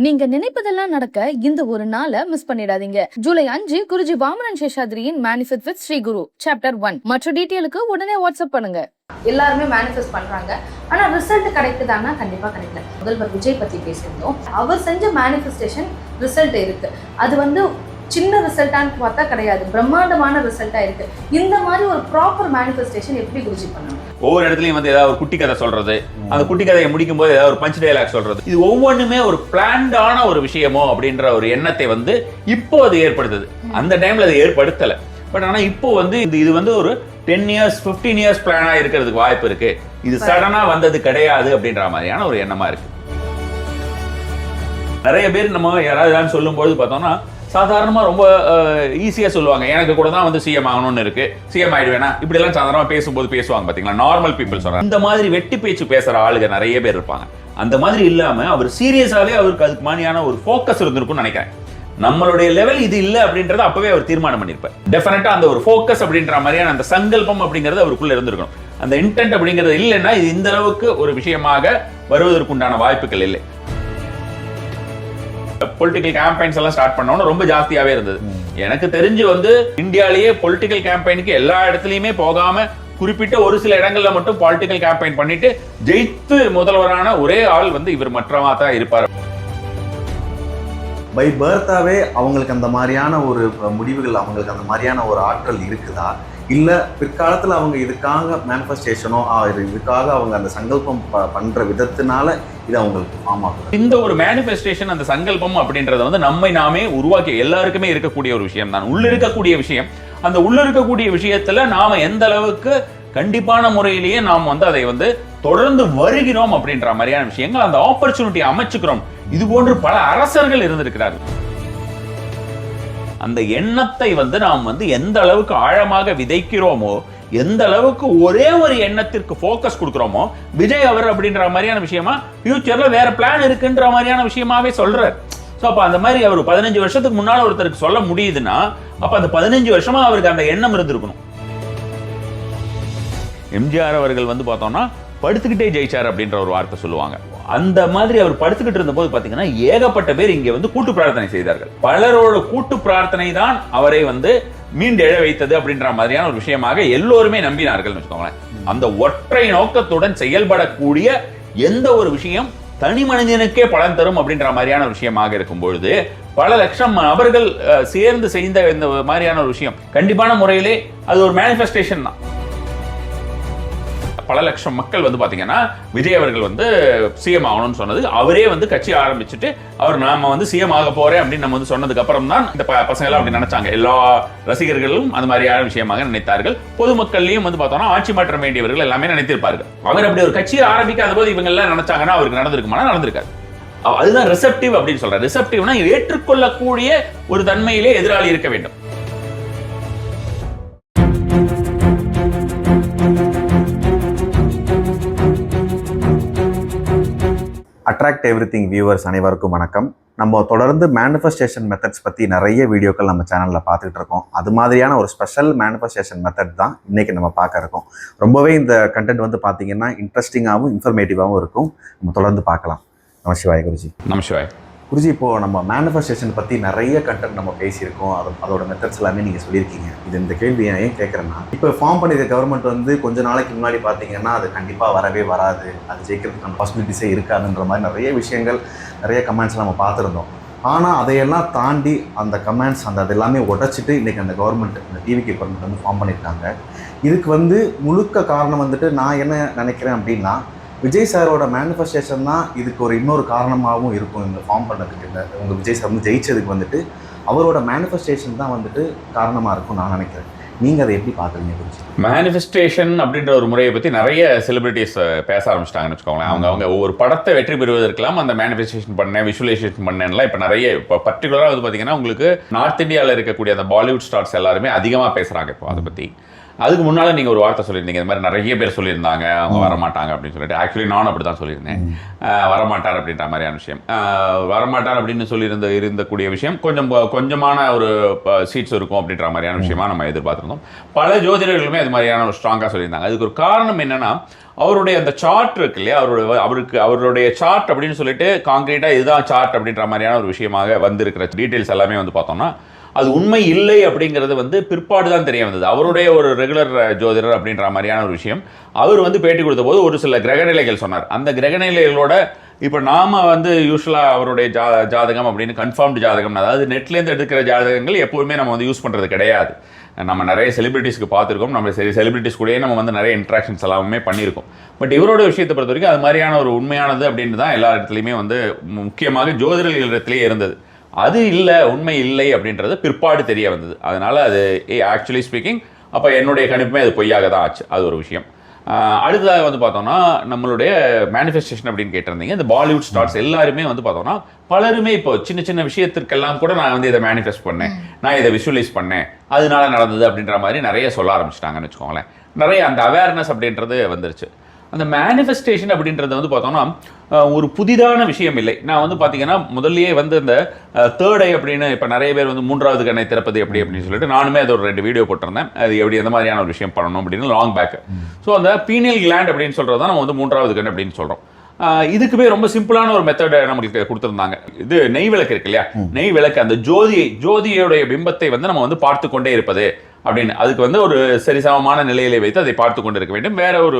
நீங்க நினைப்பதெல்லாம் நடக்க இந்த ஒரு நாளை மிஸ் பண்ணிடாதீங்க. ஜூலை 5 குருஜி வாமனன் சேஷாத்ரியின் manifest with Sri Guru chapter 1. மற்ற டீட்டெயிலுக்கு உடனே வாட்ஸ்அப் பண்ணுங்க. எல்லாருமே மேனிஃபெஸ்ட் பண்றாங்க, ஆனா ரிசல்ட் கிடைக்குதான்னா கண்டிப்பா கிடைக்கல. முதல்வர் விஜய் பத்தி பேசியிருந்தோம். அவர் செஞ்ச மேனிஃபெஸ்டேஷன் ரிசல்ட் இருக்கு. அது சின்ன ரிசல்ட்டான்னு பார்த்தா கிடையாது, பிரம்மாண்டமான ரிசல்ட்டா இருக்கு. இந்த மாதிரி ஒரு ப்ராப்பர் மேனிஃபெஸ்டேஷன் எப்படி குருஜி பண்ணணும்? ஒவ்வொரு இடத்துலயும் ஏதாவது ஒரு குட்டி கதை சொல்றது, அந்த குட்டி கதையை முடிக்கும் போது ஏதாவது ஒரு பஞ்ச் டயலாக் சொல்றது, இது ஒவ்வொன்றுமே ஒரு பிளான்டான ஒரு விஷயமோ அப்படின்ற ஒரு எண்ணத்தை இப்போ அது ஏற்படுத்துது. அந்த டைம்ல அதை ஏற்படுத்தல. பட் ஆனா இப்போ இது ஒரு 10 years 15 years பிளானா இருக்கிறதுக்கு வாய்ப்பு இருக்கு. இது சடனா வந்தது கிடையாது அப்படின்ற மாதிரியான ஒரு எண்ணமா இருக்கு. நிறைய பேர் நம்ம யாராவது சொல்லும் போது பார்த்தோம்னா சாதாரணமா ரொம்ப ஈஸியா சொல்லுவாங்க, எனக்கு கூட தான் சிஎம் ஆகணும்னு இருக்கு, சிஎம் ஆயிடுவேனா, இப்படி எல்லாம் சாதாரணமா பேசும்போது பேசுவாங்க பாத்தீங்களா. நார்மல் பீப்புள் சொல்றாங்க. இந்த மாதிரி வெட்டி பேச்சு பேசுற ஆளுங்க நிறைய பேர் இருப்பாங்க. அந்த மாதிரி இல்லாம அவர் சீரியஸாவே அவருக்கு அதுக்கு மாதிரியான ஒரு ஃபோக்கஸ் இருந்திருக்கும்னு நினைக்கிறேன். நம்மளுடைய லெவல் இது இல்ல அப்படின்றத அப்பவே அவர் தீர்மானம் பண்ணிருப்பார். டெஃபினட்டா அந்த ஒரு ஃபோக்கஸ் அப்படின்ற மாதிரியான அந்த சங்கல்பம் அப்படிங்கிறது அவருக்குள்ள இருந்திருக்கணும். அந்த இன்டென்ட் அப்படிங்கிறது இல்லைன்னா இது இந்த அளவுக்கு ஒரு விஷயமாக வருவதற்குண்டான வாய்ப்புகள் இல்லை. பொலிட்டிக்கல் கேம்பெயின்ஸ் எல்லாம் ஸ்டார்ட் பண்ணோம்னு ரொம்ப ஜாஸ்தியாவே இருந்தது. எனக்கு தெரிஞ்சு இந்தியாலேயே பொலிட்டிக்கல் கேம்பெயினுக்கு எல்லா இடத்துலயுமே போகாம குறிப்பிட்ட ஒரு சில இடங்கள்ல மட்டும் பொலிட்டிக்கல் கேம்பெயின் பண்ணிட்டு ஜெயித்து முதல்வரான ஒரே ஆள் இவர் மற்றவா தான் இருப்பார். பை பர்த்தாவே அவங்களுக்கு அந்த மாதிரியான ஒரு முடிவுகள், அவங்களுக்கு அந்த மாதிரியான ஒரு ஆற்றல் இருக்குதா, இல்ல பிற்காலத்துல அவங்க இதுக்காக மேனிஃபெஸ்டேஷனோ இதுக்காக அவங்க அந்த சங்கல்பம் பண்ற விதத்தினால இது அவங்களுக்கு ஃபார்ம் ஆகுது? இந்த ஒரு மேனிஃபெஸ்டேஷன், அந்த சங்கல்பம் அப்படின்றது நம்மை நாமே உருவாக்கி எல்லாருக்குமே இருக்கக்கூடிய ஒரு விஷயம் தான், உள்ள இருக்கக்கூடிய விஷயம். அந்த உள்ள இருக்கக்கூடிய விஷயத்துல நாம எந்த அளவுக்கு கண்டிப்பான முறையிலேயே நாம் அதை தொடர்ந்து வருகிறோம் அப்படின்ற மாதிரியான விஷயங்கள், அந்த ஆப்பர்ச்சுனிட்டி அமைச்சுக்கிறோம். இது போன்று பல அரசர்கள் இருந்திருக்கிறார்கள். அந்த எண்ணத்தை நாம் எந்த அளவுக்கு ஆழமாக விதைக்கிறோமோ, எந்த அளவுக்கு ஒரே ஒரு எண்ணத்திற்கு போக்கஸ் கொடுக்கிறோமோ, விஜய் அவர் அப்படின்ற மாதிரியான விஷயமா ஃபியூச்சர்ல வேற பிளான் இருக்குன்ற மாதிரியான விஷயமாவே சொல்றாரு. சோ அப்ப அந்த மாதிரி அவர் 15 வருஷத்துக்கு முன்னால ஒருத்தருக்கு சொல்ல முடியுதுன்னா, அப்ப அந்த 15 வருஷமா அவருக்கு அந்த எண்ணம் இருந்திருக்கணும். எம்ஜிஆர் அவர்கள் பார்த்தோம்னா படுத்துக்கிட்டே ஜெயிச்சார் அப்படின்ற ஒரு வார்த்தை சொல்லுவாங்க. அந்த மாதிரி அவர் படுத்துக்கிட்டு இருந்த போது பாத்தீங்கன்னா ஏகப்பட்ட பேர் இங்க கூட்டு பிரார்த்தனை செய்தார்கள். பலரோட கூட்டு பிரார்த்தனை தான் அவரை மீண்டு எழ வைத்தது அப்படின்ற மாதிரியான ஒரு விஷயமாக எல்லோருமே நம்பினார்கள் வச்சுக்கோங்களேன். அந்த ஒற்றை நோக்கத்துடன் செயல்படக்கூடிய எந்த ஒரு விஷயம் தனி மனிதனுக்கே பலன் தரும் அப்படின்ற மாதிரியான விஷயமாக இருக்கும் பொழுது பல லட்சம் நபர்கள் சேர்ந்து செய்த இந்த மாதிரியான ஒரு விஷயம் கண்டிப்பான முறையிலே அது ஒரு மேனிஃபெஸ்டேஷன் தான். பல லட்சம் மக்கள் பாத்தீங்கன்னா விஜய் அவர்கள் சிஎம் ஆகணும்னு சொன்னது, அவரே கட்சி ஆரம்பிச்சுட்டு அவர் நாம சிஎம் ஆக போறேன் அப்படின்னு நம்ம சொன்னதுக்கு அப்புறம் தான் இந்த பசங்க எல்லாம் அப்படி நினைச்சாங்க. எல்லா ரசிகர்களும் அந்த மாதிரியான விஷயமாக நினைத்தார்கள். பொதுமக்கள்லயும் பார்த்தோம்னா ஆட்சி மாற்றம் வேண்டியவர்கள் எல்லாமே நினைத்திருப்பார்கள். அவர் அப்படி ஒரு கட்சியை ஆரம்பிக்காத போது இவங்க எல்லாம் நினைச்சாங்கன்னா அவருக்கு நடந்திருக்குமானா நடந்திருக்காரு. அதுதான் ரிசப்டிவ் அப்படின்னு சொல்ற. ரிசப்டிவ்னா ஏற்றுக்கொள்ளக்கூடிய ஒரு தன்மையிலே எதிராளி இருக்க வேண்டும். அட்ராக்ட் எவ்ரிதிங் வியூவர்ஸ் அனைவருக்கும் வணக்கம். நம்ம தொடர்ந்து மேனிஃபெஸ்டேஷன் மெத்தட்ஸ் பற்றி நிறைய வீடியோக்கள் நம்ம சேனலில் பார்த்துக்கிட்டு இருக்கோம். அது மாதிரியான ஒரு ஸ்பெஷல் மேனிஃபெஸ்டேஷன் மெத்தட் தான் இன்றைக்கி நம்ம பார்க்க இருக்கோம். ரொம்பவே இந்த கண்டென்ட் பார்த்தீங்கன்னா இன்ட்ரெஸ்டிங்காகவும் இன்ஃபர்மேட்டிவாகவும் இருக்கும். நம்ம தொடர்ந்து பார்க்கலாம். நமசிவாய் குருஜி. நமசிவாய் குருஜி. இப்போது நம்ம மேனிஃபெஸ்டேஷன் பற்றி நிறைய கண்டென்ட் நம்ம பேசியிருக்கோம். அதோட மெத்தட்ஸ் எல்லாமே நீங்கள் சொல்லியிருக்கீங்க. இந்த கேள்வி ஏன் கேட்குறேன்னா, இப்போ ஃபார்ம் பண்ணியிருக்க கவர்மெண்ட் கொஞ்ச நாளைக்கு முன்னாடி பார்த்தீங்கன்னா அது கண்டிப்பாக வரவே வராது, அது ஜெயிக்கிறதுக்கான பாசிபிலிட்டிஸே இருக்காதுன்ற மாதிரி நிறைய விஷயங்கள், நிறைய கமெண்ட்ஸ்லாம் நம்ம பார்த்துருந்தோம். ஆனால் அதையெல்லாம் தாண்டி அந்த கமெண்ட்ஸ் அது எல்லாமே உடைச்சிட்டு இன்றைக்கி அந்த கவர்மெண்ட், இந்த டிவிகே கவர்மெண்ட் ஃபார்ம் பண்ணியிருக்காங்க. இதுக்கு முழுக்க காரணம் நான் என்ன நினைக்கிறேன் அப்படின்னா, விஜய் சாரோட மேனிஃபெஸ்டேஷன் தான் இதுக்கு ஒரு இன்னொரு காரணமாகவும் இருக்கும். இந்த ஃபார்ம் பண்ணதுக்கு இல்லை, உங்கள் விஜய் சார் ஜெயிச்சதுக்கு அவரோட மேனிஃபெஸ்டேஷன் தான் காரணமாக இருக்கும் நான் நினைக்கிறேன். நீங்கள் அதை எப்படி பார்க்குறீங்க குருஜி? மேனிஃபெஸ்டேஷன் அப்படின்ற ஒரு முறையை பற்றி நிறைய செலிபிரிட்டிஸ் பேச ஆரம்பிச்சிட்டாங்கன்னு வச்சுக்கோங்களேன். அவங்க ஒவ்வொரு படத்தை வெற்றி பெறுவதற்கெல்லாம் அந்த மேனிஃபெஸ்டேஷன் பண்ணேன், விஷுவலைசேஷன் பண்ணேன்லாம் இப்போ நிறைய, இப்போ பர்டிகுலராக பார்த்தீங்கன்னா உங்களுக்கு நார்த் இந்தியாவில் இருக்கக்கூடிய அந்த பாலிவுட் ஸ்டார்ஸ் எல்லாருமே அதிகமாக பேசுகிறாங்க இப்போ அதை பற்றி. அதுக்கு முன்னால் நீங்கள் ஒரு வார்த்தை சொல்லியிருந்தீங்க, இந்த மாதிரி நிறைய பேர் சொல்லியிருந்தாங்க அவங்க வரமாட்டாங்க அப்படின்னு சொல்லிட்டு. ஆக்சுவலி நானும் அப்படி தான் சொல்லியிருந்தேன், வரமாட்டார் அப்படின்ற மாதிரியான விஷயம். வரமாட்டார் அப்படின்னு இருந்தக்கூடிய விஷயம் கொஞ்சமான ஒரு சீட்ஸ் இருக்கும் அப்படின்ற மாதிரியான விஷயமா நம்ம எதிர்பார்த்துருந்தோம். பல ஜோதிடர்களுமே அது மாதிரியான ஒரு ஸ்ட்ராங்காக சொல்லியிருந்தாங்க. அதுக்கு ஒரு காரணம் என்னன்னா, அவருடைய அந்த சார்ட் இருக்கு இல்லையா, அவருடைய சார்ட் அப்படின்னு சொல்லிட்டு காங்கிரீட்டா இதுதான் சார்ட் அப்படின்ற மாதிரியான ஒரு விஷயமாக வந்திருக்கிற டீட்டெயில்ஸ் எல்லாமே வந்து பார்த்தோம்னா அது உண்மை இல்லை அப்படிங்கிறது வந்து பிற்பாடு தான் தெரிய வந்தது. அவருடைய ஒரு ரெகுலர் ஜோதிடர் அப்படின்ற மாதிரியான ஒரு விஷயம் அவர் வந்து பேட்டி கொடுத்த போது ஒரு சில கிரகநிலைகள் சொன்னார். அந்த கிரகநிலைகளோட இப்போ நாம வந்து யூஸ்வலாக அவருடைய ஜாதகம் அப்படின்னு கன்ஃபார்ம்டு ஜாதகம், அதாவது நெட்லேருந்து எடுக்கிற ஜாதகங்கள் எப்போவுமே நம்ம வந்து யூஸ் பண்ணுறது கிடையாது. நம்ம நிறைய செலிபிரிட்டிஸ்க்கு பார்த்துருக்கோம், நம்ம செலிபிரிட்டிஸ் கூடயே நம்ம வந்து நிறைய இன்ட்ராக்ஷன்ஸ் எல்லாமே பண்ணியிருக்கோம். பட் இவரோட விஷயத்தை பொறுத்த வரைக்கும் அது மாதிரியான ஒரு உண்மையானது அப்படின்னு தான் எல்லா இடத்துலையுமே வந்து முக்கியமாக ஜோதிடர்கள் இடத்துலேயே இருந்தது. அது இல்லை, உண்மை இல்லை அப்படின்றது பிற்பாடு தெரிய வந்தது. அதனால அது ஆக்சுவலி ஸ்பீக்கிங் அப்போ என்னுடைய கணிப்புமே அது பொய்யாக தான் ஆச்சு. அது ஒரு விஷயம். அடுத்ததாக வந்து பார்த்தோம்னா நம்மளுடைய மேனிஃபெஸ்டேஷன் அப்படின்னு கேட்டிருந்தீங்க. இந்த பாலிவுட் ஸ்டார்ஸ் எல்லாருமே வந்து பார்த்தோம்னா பலருமே இப்போ சின்ன சின்ன விஷயத்திற்கெல்லாம் கூட நான் வந்து இதை மேனிஃபெஸ்ட் பண்ணேன், நான் இதை விஷுவலைஸ் பண்ணேன், அதனால நடந்தது அப்படின்ற மாதிரி நிறைய சொல்ல ஆரம்பிச்சிட்டாங்கன்னு வச்சுக்கோங்களேன். நிறைய அந்த அவேர்னஸ் அப்படின்றது வந்துருச்சு. அந்த மேனிஃபெஸ்டேஷன் அப்படின்றது வந்து பார்த்தோம்னா ஒரு புதிதான விஷயம் இல்லை. நான் வந்து பார்த்தீங்கன்னா முதல்லயே வந்து இந்த தேர்ட் ஐ அப்படின்னு இப்போ நிறைய பேர் வந்து மூன்றாவது கண்ணை திறப்பது எப்படி அப்படின்னு சொல்லிட்டு நானுமே அது ஒரு 2 வீடியோ போட்டிருந்தேன். அது எப்படி எந்த மாதிரியான ஒரு விஷயம் பண்ணணும் அப்படின்னு லாங் பேக். ஸோ அந்த பீனியல் கிளாண்ட் அப்படின்னு சொல்கிறது தான் நம்ம வந்து மூன்றாவது கண் அப்படின்னு சொல்கிறோம். இதுக்குமே ரொம்ப சிம்பிளான ஒரு மெத்தட் நம்மளுக்கு கொடுத்துருந்தாங்க. இது நெய் விளக்கு இருக்கு இல்லையா, நெய் விளக்கு அந்த ஜோதியோடைய பிம்பத்தை வந்து நம்ம வந்து பார்த்து கொண்டே இருப்பது அப்படின்னு, அதுக்கு வந்து ஒரு சரிசமமான நிலையிலே வைத்து அதை பார்த்து கொண்டு இருக்க வேண்டும். வேற ஒரு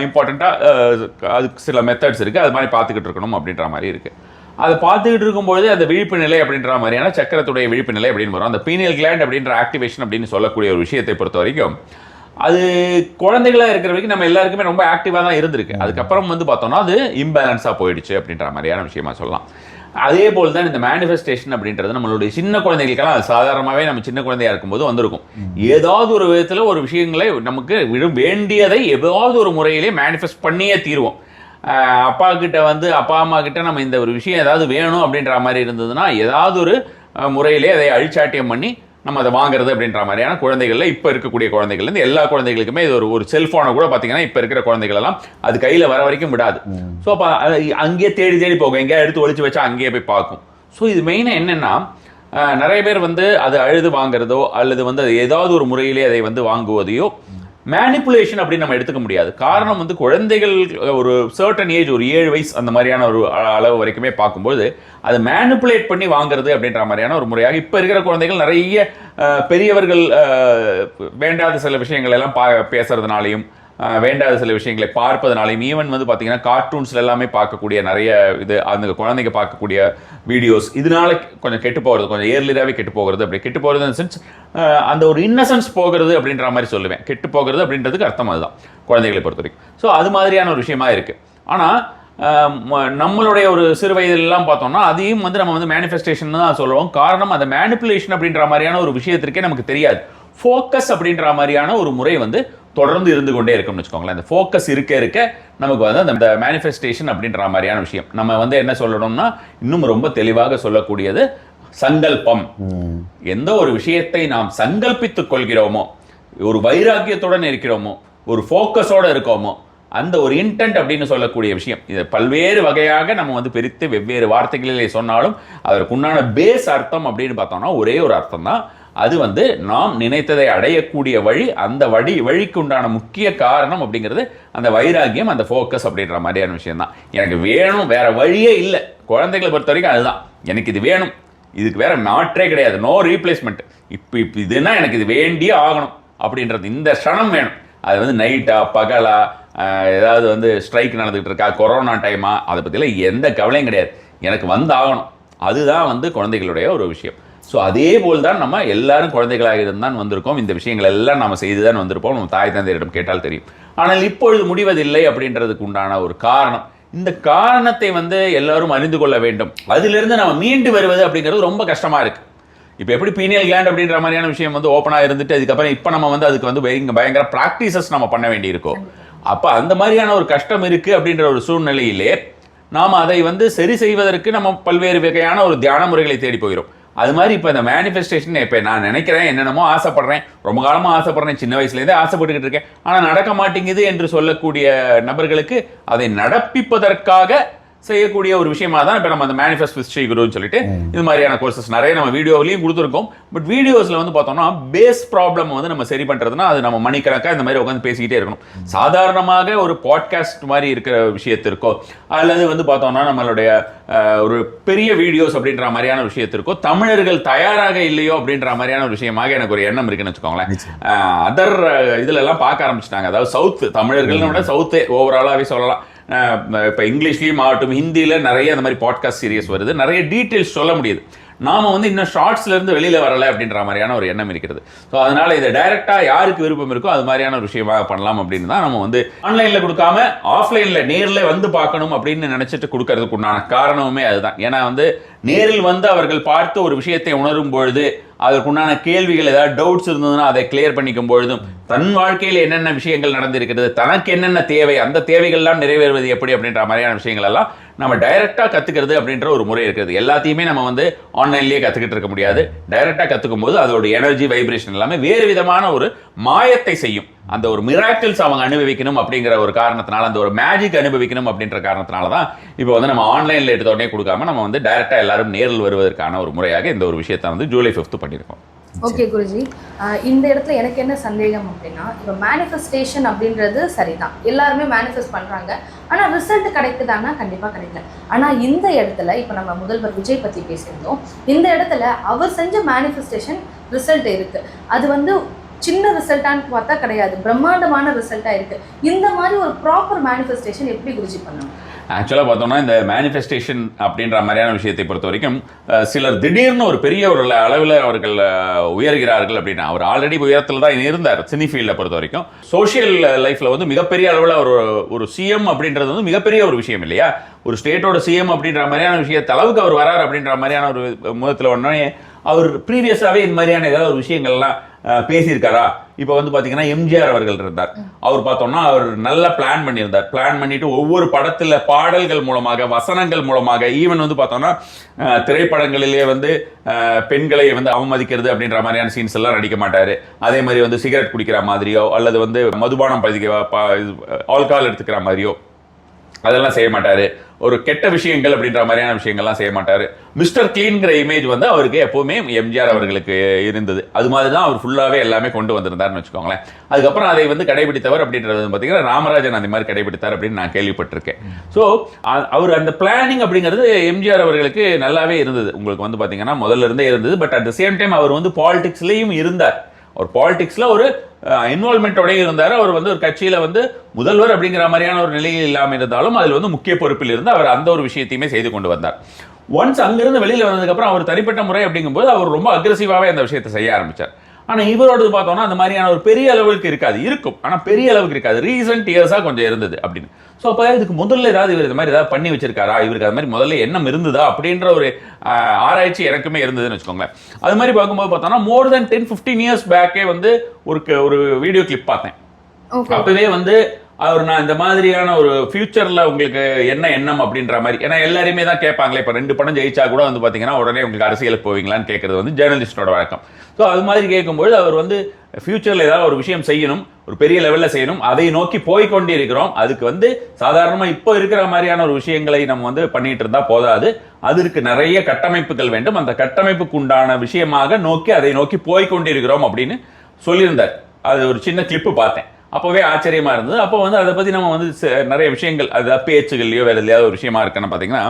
இம்பார்ட்டண்ட்டாக அதுக்கு சில மெத்தட்ஸ் இருக்குது, அது மாதிரி பார்த்துக்கிட்டு இருக்கணும் அப்படின்ற மாதிரி இருக்குது. அதை பார்த்துக்கிட்டு இருக்கும்போது அந்த விழிப்பு நிலை அப்படின்ற மாதிரியான சக்கரத்துடைய விழிப்பு நிலை அப்படின்னு வரும். அந்த பீனியல் கிளாண்ட் அப்படின்ற ஆக்டிவேஷன் அப்படின்னு சொல்லக்கூடிய ஒரு விஷயத்தை பொறுத்த வரைக்கும் அது குழந்தைகளாக இருக்கிற வரைக்கும் நம்ம எல்லாருக்குமே ரொம்ப ஆக்டிவாக தான் இருந்திருக்கு. அதுக்கப்புறம் வந்து பார்த்தோம்னா அது இம்பேலன்ஸாக போயிடுச்சு அப்படின்ற மாதிரியான விஷயமா சொல்லலாம். அதே போல் தான் இந்த மேனிஃபெஸ்டேஷன் அப்படின்றது நம்மளுடைய சின்ன குழந்தைகளுக்கெல்லாம் அது சாதாரணமாகவே நம்ம சின்ன குழந்தையா இருக்கும்போது வந்திருக்கும். ஏதாவது ஒரு விதத்தில் ஒரு விஷயங்களை நமக்கு வேண்டியதை ஏதாவது ஒரு முறையிலே மேனிஃபெஸ்ட் பண்ணியே தீர்வோம். அப்பா கிட்ட வந்து அப்பா அம்மா கிட்ட நம்ம இந்த ஒரு விஷயம் ஏதாவது வேணும் அப்படின்ற மாதிரி இருந்ததுன்னா ஏதாவது ஒரு முறையிலே அதை அழிச்சாட்டியம் பண்ணி நம்ம அதை வாங்குறது அப்படின்ற மாதிரியான குழந்தைகள்ல இப்போ இருக்கக்கூடிய குழந்தைகள்லேருந்து எல்லா குழந்தைகளுக்குமே இது ஒரு செல்ஃபோனை கூட பார்த்தீங்கன்னா இப்போ இருக்கிற குழந்தைகள் எல்லாம் அது கையில் வர வரைக்கும் விடாது. ஸோ அப்போ அங்கேயே தேடி போகும், எங்கேயா எடுத்து ஒழிச்சு வச்சா அங்கேயே போய் பார்க்கும். ஸோ இது மெயினாக என்னென்னா நிறைய பேர் வந்து அது அழுது வாங்குறதோ அல்லது வந்து ஏதாவது ஒரு முறையிலே அதை வந்து வாங்குவதையோ மேனிப்புலேஷன் அப்படின்னு நம்ம எடுத்துக்க முடியாது. காரணம் வந்து குழந்தைகள் ஒரு சர்டன் ஏஜ் ஒரு 7 வயசு அந்த மாதிரியான ஒரு அளவு வரைக்குமே பார்க்கும்போது அதை மேனிப்புலேட் பண்ணி வாங்குறது அப்படின்ற மாதிரியான ஒரு முறையாக இப்போ இருக்கிற குழந்தைகள் நிறைய பெரியவர்கள் வேண்டாத சில விஷயங்கள் எல்லாம் பேசுறதுனாலையும் வேண்டாத சில விஷயங்களை பார்ப்பதனாலையும் ஈவன் வந்து பார்த்தீங்கன்னா கார்ட்டூன்ஸ்ல எல்லாமே பார்க்கக்கூடிய நிறைய இது அந்த குழந்தைங்க பார்க்கக்கூடிய வீடியோஸ் இதனால கொஞ்சம் கெட்டு போகிறது, கொஞ்சம் ஏர்லியராகவே கெட்டு போகிறது. அப்படி கெட்டு போகிறது சென்ஸ் அந்த ஒரு இன்னசென்ஸ் போகிறது அப்படின்ற மாதிரி சொல்லுவேன். கெட்டு போகிறது அப்படின்றதுக்கு அர்த்தம் அதுதான் குழந்தைகளை பொறுத்த வரைக்கும். ஸோ அது மாதிரியான ஒரு விஷயமா இருக்குது. ஆனால் நம்மளுடைய ஒரு சிறு வயதிலெல்லாம் பார்த்தோம்னா அதையும் வந்து நம்ம வந்து மேனிஃபெஸ்டேஷன் தான் சொல்லுவோம். காரணம் அந்த மேனிப்புலேஷன் அப்படின்ற மாதிரியான ஒரு விஷயத்திற்கே நமக்கு தெரியாது. ஃபோக்கஸ் அப்படின்ற மாதிரியான ஒரு முறை வந்து தொடர்ந்து இருந்து கொண்டே இருக்கும்னு வச்சுக்கோங்களேன். அந்த ஃபோக்கஸ் இருக்க நமக்கு வந்து அந்த மேனிஃபெஸ்டேஷன் அப்படின்ற மாதிரியான விஷயம் நம்ம வந்து என்ன சொல்லணும்னா இன்னும் ரொம்ப தெளிவாக சொல்லக்கூடியது சங்கல்பம். எந்த ஒரு விஷயத்தை நாம் சங்கல்பித்துக் கொள்கிறோமோ, ஒரு வைராக்கியத்துடன் இருக்கிறோமோ, ஒரு ஃபோக்கஸோட இருக்கோமோ, அந்த ஒரு இன்டென்ட் அப்படின்னு சொல்லக்கூடிய விஷயம் இதை பல்வேறு வகையாக நம்ம வந்து பிரித்து வெவ்வேறு வார்த்தைகளிலே சொன்னாலும் அதற்குண்டான பேஸ் அர்த்தம் அப்படின்னு பார்த்தோம்னா ஒரே ஒரு அர்த்தம் தான். அது வந்து நாம் நினைத்ததை அடையக்கூடிய வழி, அந்த வழிக்கு உண்டான முக்கிய காரணம் அப்படிங்கிறது அந்த வைராக்கியம், அந்த ஃபோக்கஸ் அப்படின்ற மாதிரியான விஷயம் தான். எனக்கு வேணும், வேற வழியே இல்லை. குழந்தைகளை பொறுத்த வரைக்கும் அதுதான், எனக்கு இது வேணும், இதுக்கு வேற மாற்றே கிடையாது, நோ ரீப்ளேஸ்மெண்ட். இப்போ இதுன்னா எனக்கு இது வேண்டியே ஆகணும் அப்படின்றது, இந்த க்ஷணம் வேணும். அது வந்து நைட்டா பகலா ஏதாவது வந்து ஸ்ட்ரைக் நடந்துகிட்டு இருக்கா, கொரோனா டைமா, அதை பற்றிலாம் எந்த கவலையும் கிடையாது, எனக்கு வந்து ஆகணும். அதுதான் வந்து குழந்தைகளுடைய ஒரு விஷயம். ஸோ அதே போல் தான் நம்ம எல்லாரும் குழந்தைகளாக இருந்தான் வந்திருக்கோம். இந்த விஷயங்கள் எல்லாம் நம்ம செய்து தான் வந்திருப்போம். நம்ம தாய் தந்தையரிடம் கேட்டால் தெரியும். ஆனால் இப்பொழுது முடிவதில்லை அப்படின்றதுக்கு உண்டான ஒரு காரணம், இந்த காரணத்தை வந்து எல்லாரும் அறிந்து கொள்ள வேண்டும். அதிலிருந்து நம்ம மீண்டு வருவது அப்படிங்கிறது ரொம்ப கஷ்டமாக இருக்குது. இப்போ எப்படி பீனியல் கிளாண்ட் அப்படின்ற மாதிரியான விஷயம் வந்து ஓப்பனாக இருந்துட்டு அதுக்கப்புறம் இப்போ நம்ம வந்து அதுக்கு வந்து பயங்கர ப்ராக்டிசஸ் நம்ம பண்ண வேண்டியிருக்கோம். அப்போ அந்த மாதிரியான ஒரு கஷ்டம் இருக்குது அப்படின்ற ஒரு சூழ்நிலையிலே நாம் அதை வந்து சரி செய்வதற்கு நம்ம பல்வேறு வகையான ஒரு தியான முறைகளை தேடி போகிறோம். அது மாதிரி இப்போ இந்த மேனிஃபெஸ்டேஷன் இப்போ நான் நினைக்கிறேன், என்னென்னமோ ஆசைப்படுறேன், ரொம்ப காலமாக ஆசைப்படுறேன், சின்ன வயசுலேருந்தே ஆசைப்பட்டுக்கிட்டு இருக்கேன், ஆனால் நடக்க மாட்டேங்குது என்று சொல்லக்கூடிய நபர்களுக்கு அதை நடப்பிப்பதற்காக செய்யக்கூடிய ஒரு விஷயமா தான் இப்போ நம்ம அந்த மேனிஃபெஸ்ட் வித் ஸ்ரீ குருன்னு சொல்லிட்டு இது மாதிரியான கோர்சஸ் நிறைய நம்ம வீடியோவிலையும் கொடுத்துருக்கோம். பட் வீடியோஸ்ல வந்து பார்த்தோம்னா பேஸ் ப்ராப்ளம் வந்து நம்ம சரி பண்றதுன்னா அது நம்ம மணிக்கணக்காக இந்த மாதிரி உட்காந்து பேசிக்கிட்டே இருக்கணும். சாதாரணமாக ஒரு பாட்காஸ்ட் மாதிரி இருக்கிற விஷயத்திற்கோ அல்லது வந்து பார்த்தோம்னா நம்மளுடைய ஒரு பெரிய வீடியோஸ் அப்படின்ற மாதிரியான விஷயத்திற்கோ தமிழர்கள் தயாராக இல்லையோ அப்படின்ற மாதிரியான ஒரு விஷயமாக எனக்கு ஒரு எண்ணம் இருக்குன்னு வச்சுக்கோங்களேன். அதர் இதுல எல்லாம் பார்க்க ஆரம்பிச்சிட்டாங்க. அதாவது சவுத் தமிழர்கள் விட சவுத்து ஓவராலாவே சொல்லலாம். இப்போ இங்கிலீஷ்லயும் ஆகட்டும் ஹிந்தியில நிறைய அந்த மாதிரி பாட்காஸ்ட் சீரியஸ் வருது. நிறைய டீட்டெயில்ஸ் சொல்ல முடியுது. நாம வந்து இன்னும் ஷார்ட்ஸ்ல இருந்து வெளியில வரல அப்படின்ற மாதிரியான ஒரு எண்ணம் இருக்கிறது. ஸோ அதனால இதை டைரக்டா யாருக்கு விருப்பம் இருக்கோ அது மாதிரியான ஒரு விஷயமாக பண்ணலாம் அப்படின்னு தான் நம்ம வந்து ஆன்லைன்ல கொடுக்காம ஆஃப்லைன்ல நேர்ல வந்து பார்க்கணும் அப்படின்னு நினைச்சிட்டு கொடுக்கறதுக்கு உண்டான காரணமுமே அதுதான். ஏன்னா வந்து நேரில் வந்து அவர்கள் பார்த்து ஒரு விஷயத்தை உணரும் பொழுது அதற்குண்டான கேள்விகள் ஏதாவது டவுட்ஸ் இருந்ததுன்னா அதை கிளியர் பண்ணிக்கும் பொழுதும் தன் வாழ்க்கையில் என்னென்ன விஷயங்கள் நடந்திருக்கிறது தனக்கு என்னென்ன தேவை அந்த தேவைகள்லாம் நிறைவேறுவது எப்படி அப்படின்ற மாதிரியான விஷயங்கள் எல்லாம் நம்ம டைரக்டா கத்துக்கிறது அப்படின்ற ஒரு முறை இருக்குது. எல்லாத்தையுமே நம்ம வந்து ஆன்லைன்லயே கத்துக்கிட்டு இருக்க முடியாது. டைரக்டா கத்துக்கும் போது அதோட எனர்ஜி வைப்ரேஷன் எல்லாமே வேறு விதமான ஒரு மாயத்தை செய்யும். அந்த ஒரு மிராக்கிள்ஸ் அவங்க அனுபவிக்கணும் அப்படிங்கிற ஒரு காரணத்தினால அந்த ஒரு மேஜிக் அனுபவிக்கணும் அப்படின்ற காரணத்தினால தான் இப்போ வந்து நம்ம ஆன்லைன்ல எடுத்தோடனே கொடுக்காம நம்ம வந்து டைரக்டா எல்லாரும் நேரில் வருவதற்கான ஒரு முறையாக இந்த ஒரு விஷயத்தை வந்து ஜூலை 5 பண்ணியிருக்கோம். ஓகே குருஜி, இந்த இடத்துல எனக்கு என்ன சந்தேகம் அப்படின்னா, இப்போ மேனிஃபெஸ்டேஷன் அப்படின்றது சரிதான், எல்லாருமே மேனிஃபெஸ்ட் பண்றாங்க. ஆனா ரிசல்ட் கிடைக்குதானா? கண்டிப்பா கிடைக்கல. ஆனா இந்த இடத்துல இப்போ நம்ம முதல்வர் விஜய் பத்தி பேசியிருந்தோம். இந்த இடத்துல அவர் செஞ்ச மேனிஃபெஸ்டேஷன் ரிசல்ட் இருக்கு. அது வந்து சின்ன ரிசல்ட்டான்னு பார்த்தா கிடையாது, பிரம்மாண்டமான ரிசல்ட்டா இருக்கு. இந்த மாதிரி ஒரு ப்ராப்பர் மேனிஃபெஸ்டேஷன் எப்படி குருஜி பண்ணணும்? ஆக்சுவலாக பார்த்தோம்னா இந்த மேனிஃபெஸ்டேஷன் அப்படின்ற மாதிரியான விஷயத்தை பொறுத்த வரைக்கும் சிலர் திடீர்னு ஒரு பெரிய ஒரு அளவில் அவர்கள் உயர்கிறார்கள் அப்படின்னா, அவர் ஆல்ரெடி உயரத்தில் தான் இருந்தார் சினி ஃபீல்டை பொறுத்த வரைக்கும். சோஷியல் லைஃப்பில் வந்து மிகப்பெரிய அளவில் ஒரு சிஎம் அப்படின்றது வந்து மிகப்பெரிய ஒரு விஷயம் இல்லையா? ஒரு ஸ்டேட்டோட சிஎம் அப்படின்ற மாதிரியான விஷயத்த அளவுக்கு அவர் வரார் அப்படின்ற மாதிரியான ஒரு முதத்தில் உடனே அவர் ப்ரீவியஸாகவே இந்த மாதிரியான ஏதாவது ஒரு விஷயங்கள்லாம் பேசியிருக்காரா? இப்போ வந்து பார்த்தீங்கன்னா எம்ஜிஆர் அவர்கள் இருந்தார். அவர் பார்த்தோம்னா அவர் நல்லா பிளான் பண்ணியிருந்தார். பிளான் பண்ணிட்டு ஒவ்வொரு படத்தில் பாடல்கள் மூலமாக வசனங்கள் மூலமாக ஈவன் வந்து பார்த்தோம்னா திரைப்படங்களிலே வந்து பெண்களை வந்து அவமதிக்கிறது அப்படின்ற மாதிரியான சீன்ஸ் எல்லாம் நடிக்க மாட்டார். அதே மாதிரி வந்து சிகரெட் குடிக்கிற மாதிரியோ அல்லது வந்து மதுபானம் ஆல்கஹால் எடுத்துக்கிற மாதிரியோ அதெல்லாம் செய்ய மாட்டாரு. ஒரு கெட்ட விஷயங்கள் அப்படின்ற மாதிரியான விஷயங்கள்லாம் செய்ய மாட்டாரு. மிஸ்டர் கிளீன்கிற இமேஜ் வந்து அவருக்கு எப்பவுமே எம்ஜிஆர் அவர்களுக்கு இருந்தது. அது மாதிரி தான் அவர் ஃபுல்லாவே எல்லாமே கொண்டு வந்திருந்தாருன்னு வச்சுக்கோங்களேன். அதுக்கப்புறம் அதை வந்து கடைபிடித்தவர் அப்படின்றது பார்த்தீங்கன்னா ராமராஜன் அந்த மாதிரி கடைபிடித்தார் அப்படின்னு நான் கேள்விப்பட்டிருக்கேன். ஸோ அவர் அந்த பிளானிங் அப்படிங்கிறது எம்ஜிஆர் அவர்களுக்கு நல்லாவே இருந்தது. உங்களுக்கு வந்து பார்த்தீங்கன்னா முதல்ல இருந்தே இருந்தது. But at the same time அவர் வந்து பாலிடிக்ஸ்லயும் இருந்தார். ஒரு பாலிடிக்ஸ்ல ஒரு இன்வால்மெண்டோடய இருந்தார். அவர் வந்து ஒரு கட்சியில வந்து முதல்வர் அப்படிங்கிற மாதிரியான ஒரு நிலையில் இல்லாமல் இருந்தாலும் அதில் வந்து முக்கிய பொறுப்பில் இருந்து அவர் அந்த ஒரு விஷயத்தையுமே செய்து கொண்டு வந்தார். ஒன்ஸ் அங்கிருந்து வெளியில் வந்ததுக்கப்புறம் அவர் தனிப்பட்ட முறை அப்படிங்கும்போது அவர் ரொம்ப அக்ரெசிவாகவே அந்த விஷயத்தை செய்ய ஆரம்பித்தார். ஆனால் இவரோடு பார்த்தோம்னா அந்த மாதிரியான ஒரு பெரிய அளவுக்கு இருக்காது, இருக்கும் ஆனால் பெரிய அளவுக்கு இருக்காது. ரீசெண்ட் இயர்ஸாக கொஞ்சம் இருந்தது அப்படின்னு. ஸோ அப்போ இதுக்கு முதல்ல ஏதாவது இவர் இந்த மாதிரி ஏதாவது பண்ணி வச்சிருக்காரா, இவருக்கு அது மாதிரி முதல்ல எண்ணம் இருந்ததா அப்படின்ற ஒரு ஆராய்ச்சி எனக்குமே இருந்ததுன்னு வச்சுக்கோங்களேன். அது மாதிரி பார்க்கும்போது பார்த்தோம்னா மோர் தென் 10-15 இயர்ஸ் பேக்கே வந்து ஒரு வீடியோ கிளிப் பார்த்தேன். அப்பவே வந்து அவர் நான் இந்த மாதிரியான ஒரு ஃபியூச்சர்ல உங்களுக்கு என்ன எண்ணம் அப்படின்ற மாதிரி, ஏன்னா எல்லாருமே தான் கேட்பாங்களே, இப்போ 2 படம் ஜெயிச்சா கூட வந்து பார்த்தீங்கன்னா உடனே உங்களுக்கு அரசியலுக்கு போவீங்களான்னு கேட்கறது வந்து ஜேர்னலிஸ்டோட வழக்கம். ஸோ அது மாதிரி கேட்கும்போது அவர் வந்து ஃபியூச்சர்ல ஏதாவது ஒரு விஷயம் செய்யணும், ஒரு பெரிய லெவலில் செய்யணும், அதை நோக்கி போய்கொண்டே இருக்கிறோம். அதுக்கு வந்து சாதாரணமாக இப்போ இருக்கிற மாதிரியான ஒரு விஷயங்களை நம்ம வந்து பண்ணிட்டு இருந்தா போதாது, அதற்கு நிறைய கட்டமைப்புகள் வேண்டும், அந்த கட்டமைப்புக்கு உண்டான விஷயமாக நோக்கி அதை நோக்கி போய்கொண்டே இருக்கிறோம் அப்படின்னு சொல்லியிருந்தார். அது ஒரு சின்ன கிளிப்பு பார்த்தேன். அப்போவே ஆச்சரியமா இருந்தது. அப்போ வந்து அதை பற்றி நம்ம வந்து நிறைய விஷயங்கள் அதாவது பேச்சுகள்லையோ வேறு எதையாவது ஒரு விஷயமா இருக்குன்னு பார்த்தீங்கன்னா,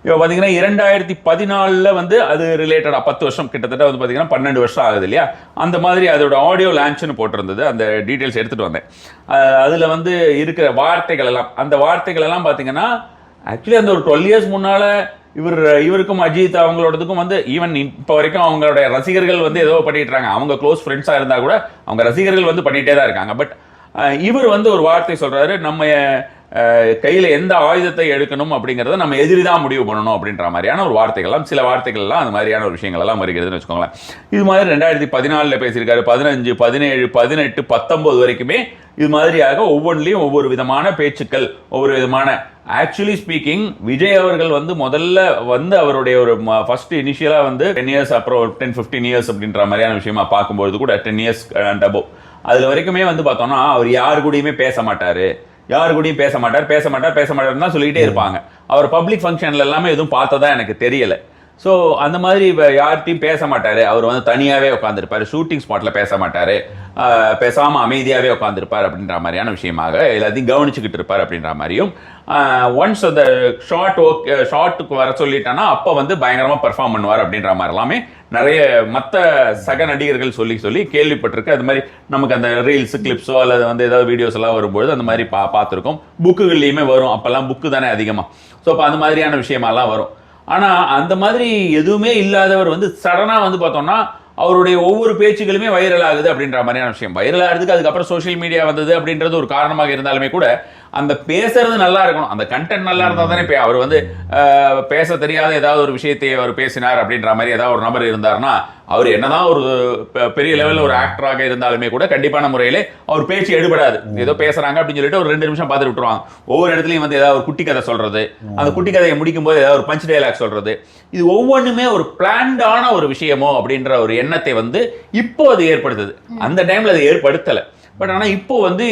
இப்போ பார்த்தீங்கன்னா 2014 வந்து அது ரிலேட்டடாக 10 வருஷம் கிட்டத்தட்ட வந்து பார்த்தீங்கன்னா 12 வருஷம் ஆகுது இல்லையா? அந்த மாதிரி அதோட ஆடியோ லான்ச்னு போட்டிருந்தது. அந்த டீட்டெயில்ஸ் எடுத்துகிட்டு வந்தேன். அதில் வந்து இருக்கிற வார்த்தைகள் எல்லாம், அந்த வார்த்தைகள் எல்லாம் பார்த்தீங்கன்னா ஆக்சுவலி அந்த ஒரு 12 இயர்ஸ் முன்னால் இவருக்கும் அஜித் அவங்களோடதுக்கும் வந்து ஈவன் இப்போ வரைக்கும் அவங்களுடைய ரசிகர்கள் வந்து ஏதோ பண்ணிட்டு இருக்காங்க. அவங்க க்ளோஸ் ஃப்ரெண்ட்ஸாக இருந்தால் கூட அவங்க ரசிகர்கள் வந்து பண்ணிகிட்டே தான் இருக்காங்க. பட் இவர் வந்து ஒரு வார்த்தை சொல்றாரு, நம்ம கையில் எந்த ஆயுதத்தை எடுக்கணும் அப்படிங்கிறத நம்ம எதிரிதான் முடிவு பண்ணணும் அப்படின்ற மாதிரியான ஒரு வார்த்தைகள்லாம், சில வார்த்தைகள்லாம் அந்த மாதிரியான ஒரு விஷயங்கள் எல்லாம் வருகிறதுன்னு வச்சுக்கோங்களேன். இது மாதிரி 2014 பேசியிருக்காரு, 15, 17, 18, 19 வரைக்குமே இது மாதிரியாக ஒவ்வொன்றிலையும் ஒவ்வொரு விதமான பேச்சுக்கள், ஒவ்வொரு விதமான. ஆக்சுவலி ஸ்பீக்கிங் விஜய் அவர்கள் வந்து முதல்ல வந்து அவருடைய ஒரு ஃபர்ஸ்ட் இனிஷியலா வந்து 10 இயர்ஸ் அப்புறம் 10-15 இயர்ஸ் அப்படின்ற மாதிரியான விஷயமா பார்க்கும்போது கூட 10 இயர்ஸ் அண்ட் அபோவ் அதுல வரைக்குமே வந்து பார்த்தோம்னா அவர் யாரு கூடயுமே பேச மாட்டாரு, யாரு கூடயும் பேச மாட்டார் தான் சொல்லிக்கிட்டே இருப்பாங்க. அவர் பப்ளிக் ஃபங்க்ஷன்ல எல்லாமே எதுவும் பார்த்ததா எனக்கு தெரியல. ஸோ அந்த மாதிரி யார்கிட்டையும் பேச மாட்டார். அவர் வந்து தனியாகவே உட்காந்துருப்பார், ஷூட்டிங் ஸ்பாட்டில் பேச மாட்டார், பேசாமல் அமைதியாகவே உட்காந்துருப்பார் அப்படின்ற மாதிரியான விஷயமாக எல்லாத்தையும் கவனிச்சுக்கிட்டு இருப்பார் அப்படின்ற மாதிரியும். ஒன்ஸ் அந்த ஷார்ட்டுக்கு வர சொல்லிட்டானா அப்போ வந்து பயங்கரமாக பெர்ஃபார்ம் பண்ணுவார் அப்படின்ற மாதிரி எல்லாமே நிறைய மற்ற சக நடிகர்கள் சொல்லி கேள்விப்பட்டிருக்கு. அது மாதிரி நமக்கு அந்த ரீல்ஸ் கிளிப்ஸோ அல்லது வந்து ஏதாவது வீடியோஸ் எல்லாம் வரும்போது அந்த மாதிரி பார்த்துருக்கோம். புக்குகள்லையுமே வரும், அப்போல்லாம் புக்கு தானே அதிகமாக. ஸோ அப்போ அந்த மாதிரியான விஷயமெல்லாம் வரும். ஆனால் அந்த மாதிரி எதுவுமே இல்லாதவர் வந்து சடனாக வந்து பார்த்தோம்னா அவருடைய ஒவ்வொரு பேச்சுகளுமே வைரல் ஆகுது அப்படின்ற மாதிரியான விஷயம். வைரல் ஆகிறதுக்கு அதுக்கப்புறம் சோஷியல் மீடியா வந்தது அப்படின்றது ஒரு காரணமாக இருந்தாலுமே கூட அந்த பேசுறது நல்லா இருக்கணும், அந்த கண்டென்ட் நல்லா இருந்தால் தானே. இப்போ அவர் வந்து பேச தெரியாத ஏதாவது ஒரு விஷயத்தை அவர் பேசினார் அப்படின்ற மாதிரி ஏதாவது ஒரு நபர் இருந்தார்னா அவர் என்னதான் ஒரு பெரிய லெவலில் ஒரு ஆக்டராக இருந்தாலுமே கூட கண்டிப்பான முறையிலே அவர் பேச்சு எடுபடாது. ஏதோ பேசுறாங்க அப்படின்னு சொல்லிட்டு ஒரு 2 நிமிஷம் பார்த்துட்டு விட்டுருவாங்க. ஒவ்வொரு இடத்துலையும் வந்து ஏதாவது ஒரு குட்டி கதை சொல்றது, அந்த குட்டி கதையை முடிக்கும் போது ஏதாவது ஒரு பஞ்ச் டயலாக் சொல்றது, இது ஒவ்வொன்றுமே ஒரு பிளான்டான ஒரு விஷயமோ அப்படின்ற ஒரு எண்ணத்தை வந்து இப்போ அது ஏற்படுத்துது. அந்த டைம்ல அது ஏற்படுத்தலை. பட் ஆனால் இப்போ வந்து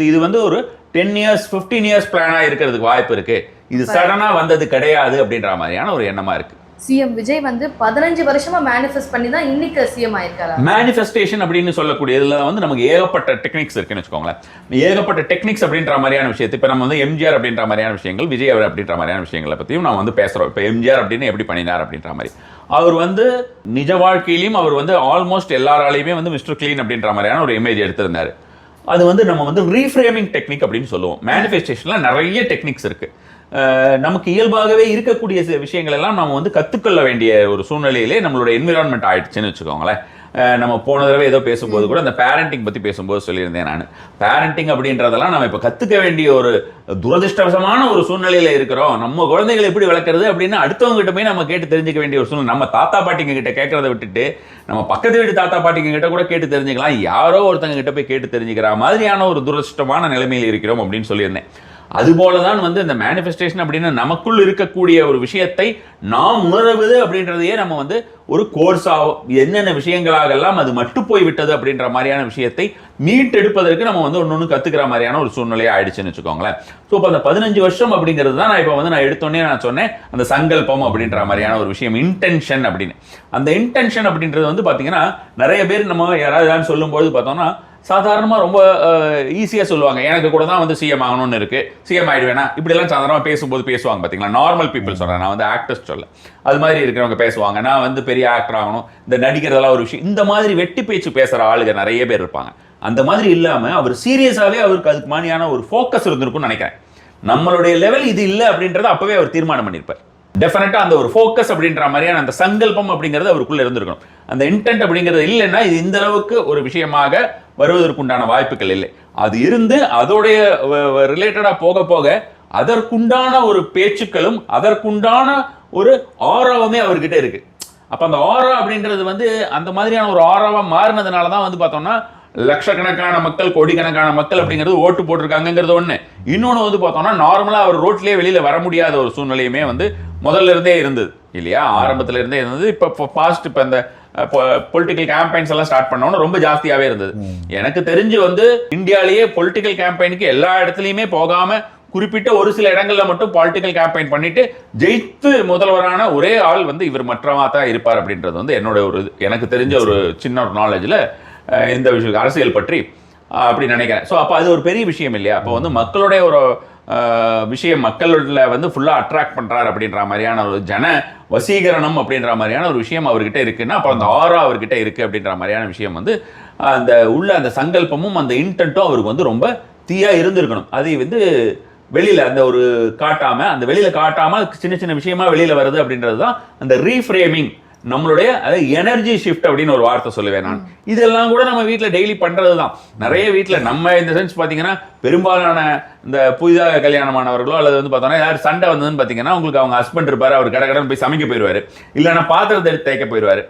இது வந்து ஒரு 10 years 15 years பிளானா இருக்கிறதுக்கு வாய்ப்பு இருக்கு. இது சடனா வந்தது கிடையாது அப்படின்ற மாதிரியான ஒரு எண்ணமா இருக்கு. சிஎம் விஜய் வந்து 15 வருஷமா மேனிஃபெஸ்ட் பண்ணி தான் இன்னைக்கு சிஎம் ஆயிருக்காரு. மேனிஃபெஸ்டேஷன் அப்படின்னு சொல்லக்கூடியதுல வந்து நமக்கு ஏகப்பட்ட டெக்னிக்ஸ் இருக்குன்னு வச்சுக்கோங்களேன். ஏகப்பட்ட டெக்னிக்ஸ் அப்படின்ற மாதிரியான விஷயத்தை இப்போ நம்ம வந்து எம்ஜிஆர் அப்படின்ற மாதிரியான விஷயங்கள், விஜய் அவர் அப்படின்ற மாதிரியான விஷயங்களை பற்றியும் நம்ம வந்து பேசுறோம். இப்போ எம்ஜிஆர் அப்படின்னு எப்படி பண்ணினார் அப்படின்ற மாதிரி அவர் வந்து நிஜ வாழ்க்கையிலையும் அவர் வந்து ஆல்மோஸ்ட் எல்லாராலையுமே வந்து மிஸ்டர் கிளீன் அப்படின்ற மாதிரியான ஒரு இமேஜ் எடுத்திருந்தாரு. அது வந்து நம்ம வந்து ரீஃப்ரேமிங் டெக்னிக் அப்படின்னு சொல்லுவோம். மேனிஃபெஸ்டேஷன்ல நிறைய டெக்னிக்ஸ் இருக்கு. நமக்கு இயல்பாகவே இருக்கக்கூடிய விஷயங்கள் எல்லாம் நம்ம வந்து கற்றுக்கொள்ள வேண்டிய ஒரு சூழ்நிலையிலே நம்மளோட என்விரான்மெண்ட் ஆயிடுச்சுன்னு வச்சுக்கோங்களேன். நம்ம போன தடவை ஏதோ பேசும்போது கூட அந்த பேரண்டிங் பற்றி பேசும்போது சொல்லியிருந்தேன் நான். பேரண்டிங் அப்படின்றதெல்லாம் நம்ம இப்போ கற்றுக்க வேண்டிய ஒரு துரதிருஷ்டவசமான ஒரு சூழ்நிலையில் இருக்கிறோம். நம்ம குழந்தைகளை எப்படி வளர்க்குறது அப்படின்னு அடுத்தவங்க கிட்ட போய் நம்ம கேட்டு தெரிஞ்சுக்க வேண்டிய ஒரு சூழ்நிலை. நம்ம தாத்தா பாட்டிங்க கிட்ட கேட்கறத விட்டுட்டு நம்ம பக்கத்து வீட்டு தாத்தா பாட்டிங்க கிட்ட கூட கேட்டு தெரிஞ்சுக்கலாம். யாரோ ஒருத்தங்க கிட்ட போய் கேட்டு தெரிஞ்சுக்கிற மாதிரியான ஒரு துரதிருஷ்டமான நிலைமையில் இருக்கிறோம் அப்படின்னு சொல்லியிருந்தேன். அதுபோலதான் வந்து இந்த மேனிஃபெஸ்டேஷன் அப்படின்னு நமக்குள் இருக்கக்கூடிய ஒரு விஷயத்தை நாம் உணர்வது அப்படின்றதையே நம்ம வந்து ஒரு கோர்ஸாகும். என்னென்ன விஷயங்களாக எல்லாம் அது மட்டு போய் விட்டது அப்படின்ற மாதிரியான விஷயத்தை மீட்டெடுப்பதற்கு நம்ம வந்து ஒன்று கத்துக்கிற மாதிரியான ஒரு சூழ்நிலையை ஆயிடுச்சுன்னு வச்சுக்கோங்களேன். ஸோ இப்போ அந்த 15 வருஷம் அப்படிங்கிறது தான் நான் இப்போ வந்து நான் எடுத்தோடனே நான் சொன்னேன் அந்த சங்கல்பம் அப்படின்ற மாதிரியான ஒரு விஷயம், இன்டென்ஷன் அப்படின்னு. அந்த இன்டென்ஷன் அப்படின்றது வந்து பார்த்தீங்கன்னா நிறைய பேர் நம்ம யாராவது சொல்லும்போது பார்த்தோம்னா சாதாரணமாக ரொம்ப ஈஸியாக சொல்லுவாங்க, எனக்கு கூட தான் வந்து சிஎம் ஆகணும்னு இருக்கு, சிஎம் ஆயிடுவேனா இப்படிலாம் சாதாரணமாக பேசும்போது பேசுவாங்க. பார்த்தீங்களா, நார்மல் பீப்புள் சொல்கிறேன், நான் வந்து ஆக்டர்ஸ் சொல்ல, அது மாதிரி இருக்கிறவங்க பேசுவாங்க, நான் வந்து பெரிய ஆக்டர் ஆகணும், இந்த நடிக்கிறதெல்லாம் ஒரு விஷயம், இந்த மாதிரி வெட்டி பேச்சு பேசுகிற ஆளுங்க நிறைய பேர் இருப்பாங்க. அந்த மாதிரி இல்லாமல் அவர் சீரியஸாகவே அவருக்கு அதுக்கு மாதிரியான ஒரு ஃபோக்கஸ் இருந்திருக்கும்னு நினைக்கிறேன். நம்மளுடைய லெவல் இது இல்லை அப்படின்றத அப்பவே அவர் தீர்மானம் பண்ணியிருப்பார். டெஃபினட்டா அந்த ஒரு ஃபோக்கஸ் அப்படின்ற மாதிரியான அந்த சங்கல்பம் அப்படிங்கிறது அவருக்குள்ள இருந்திருக்கணும். அந்த இன்டென்ட் அப்படிங்கிறது இல்லைன்னா இது இந்த அளவுக்கு ஒரு விஷயமாக வருவதற்குண்டான வாய்ப்புகள் இல்லை. அது இருந்து அதோடைய ரிலேட்டடா போக போக அதற்குண்டான ஒரு பேச்சுக்களும் அதற்குண்டான ஒரு ஆராவமே அவர்கிட்ட இருக்கு. அப்ப அந்த ஆரா அப்படின்றது வந்து அந்த மாதிரியான ஒரு ஆராவா மாறினதுனாலதான் வந்து பார்த்தோம்னா லட்சக்கணக்கான மக்கள், கோடிக்கணக்கான மக்கள் அப்படிங்கிறது ஓட்டு போட்டிருக்காங்கிறது ஒண்ணு. இன்னொன்னு வந்து பார்த்தோம்னா நார்மலா அவர் ரோட்லயே வெளியில வர முடியாத ஒரு சூழ்நிலையுமே வந்து முதல்ல இருந்தே இருந்தது இல்லையா, ஆரம்பத்துல இருந்தே இருந்தது. இப்ப பாஸ்ட் இப்ப இந்த பொலிட்டிக்கல் கேம்பெயின்ஸ் எல்லாம் ஸ்டார்ட் பண்ணோன்னு ரொம்ப ஜாஸ்தியாவே இருந்தது. எனக்கு தெரிஞ்சு வந்து இந்தியாலேயே பொலிட்டிக்கல் கேம்பெயினுக்கு எல்லா இடத்துலயுமே போகாம குறிப்பிட்ட ஒரு சில இடங்கள்ல மட்டும் பொலிட்டிக்கல் கேம்பெயின் பண்ணிட்டு ஜெயித்து முதல்வரான ஒரே ஆள் வந்து இவர் மற்றவா தான் இருப்பார் அப்படின்றது வந்து என்னோட ஒரு எனக்கு தெரிஞ்ச ஒரு சின்ன ஒரு நாலேஜ்ல இந்த விஷயம் அரசியல் பற்றி அப்படி நினைக்கிறேன். ஸோ அப்போ அது ஒரு பெரிய விஷயம் இல்லையா. அப்போ வந்து மக்களுடைய ஒரு விஷயம் மக்களோட வந்து ஃபுல்லாக அட்ராக்ட் பண்ணுறாரு அப்படின்ற மாதிரியான ஒரு ஜன வசீகரணம் அப்படின்ற மாதிரியான ஒரு விஷயம் அவர்கிட்ட இருக்குன்னா அப்போ அந்த ஆரா அவர்கிட்ட இருக்குது அப்படின்ற மாதிரியான விஷயம் வந்து அந்த உள்ள அந்த சங்கல்பமும் அந்த இன்டென்ட்டும் அவருக்கு வந்து ரொம்ப தீயா இருந்திருக்கணும். அது வந்து வெளியில் அந்த ஒரு காட்டாமல் அந்த வெளியில் காட்டாமல் சின்ன சின்ன விஷயமா வெளியில் வருது அப்படின்றது தான் அந்த ரீஃப்ரேமிங், நம்மளுடைய எனர்ஜி ஷிஃப்ட் அப்படின்னு ஒரு வார்த்தை சொல்லுவேன் நான். இதெல்லாம் கூட நம்ம வீட்டில் டெய்லி பண்றது தான். நிறைய வீட்டில் நம்ம இந்த சென்ஸ் பார்த்தீங்கன்னா பெரும்பாலான இந்த புதிதாக கல்யாணமானவர்களோ அல்லது வந்து பார்த்தோன்னா யார் சண்டை வந்ததுன்னு பார்த்தீங்கன்னா உங்களுக்கு அவங்க ஹஸ்பண்ட் இருப்பாரு, அவர் கடன் போய் சமைக்க போயிடுவாரு, இல்லைன்னா பாத்திரத்தை எடுத்து தேய்க்க போயிடுவாரு.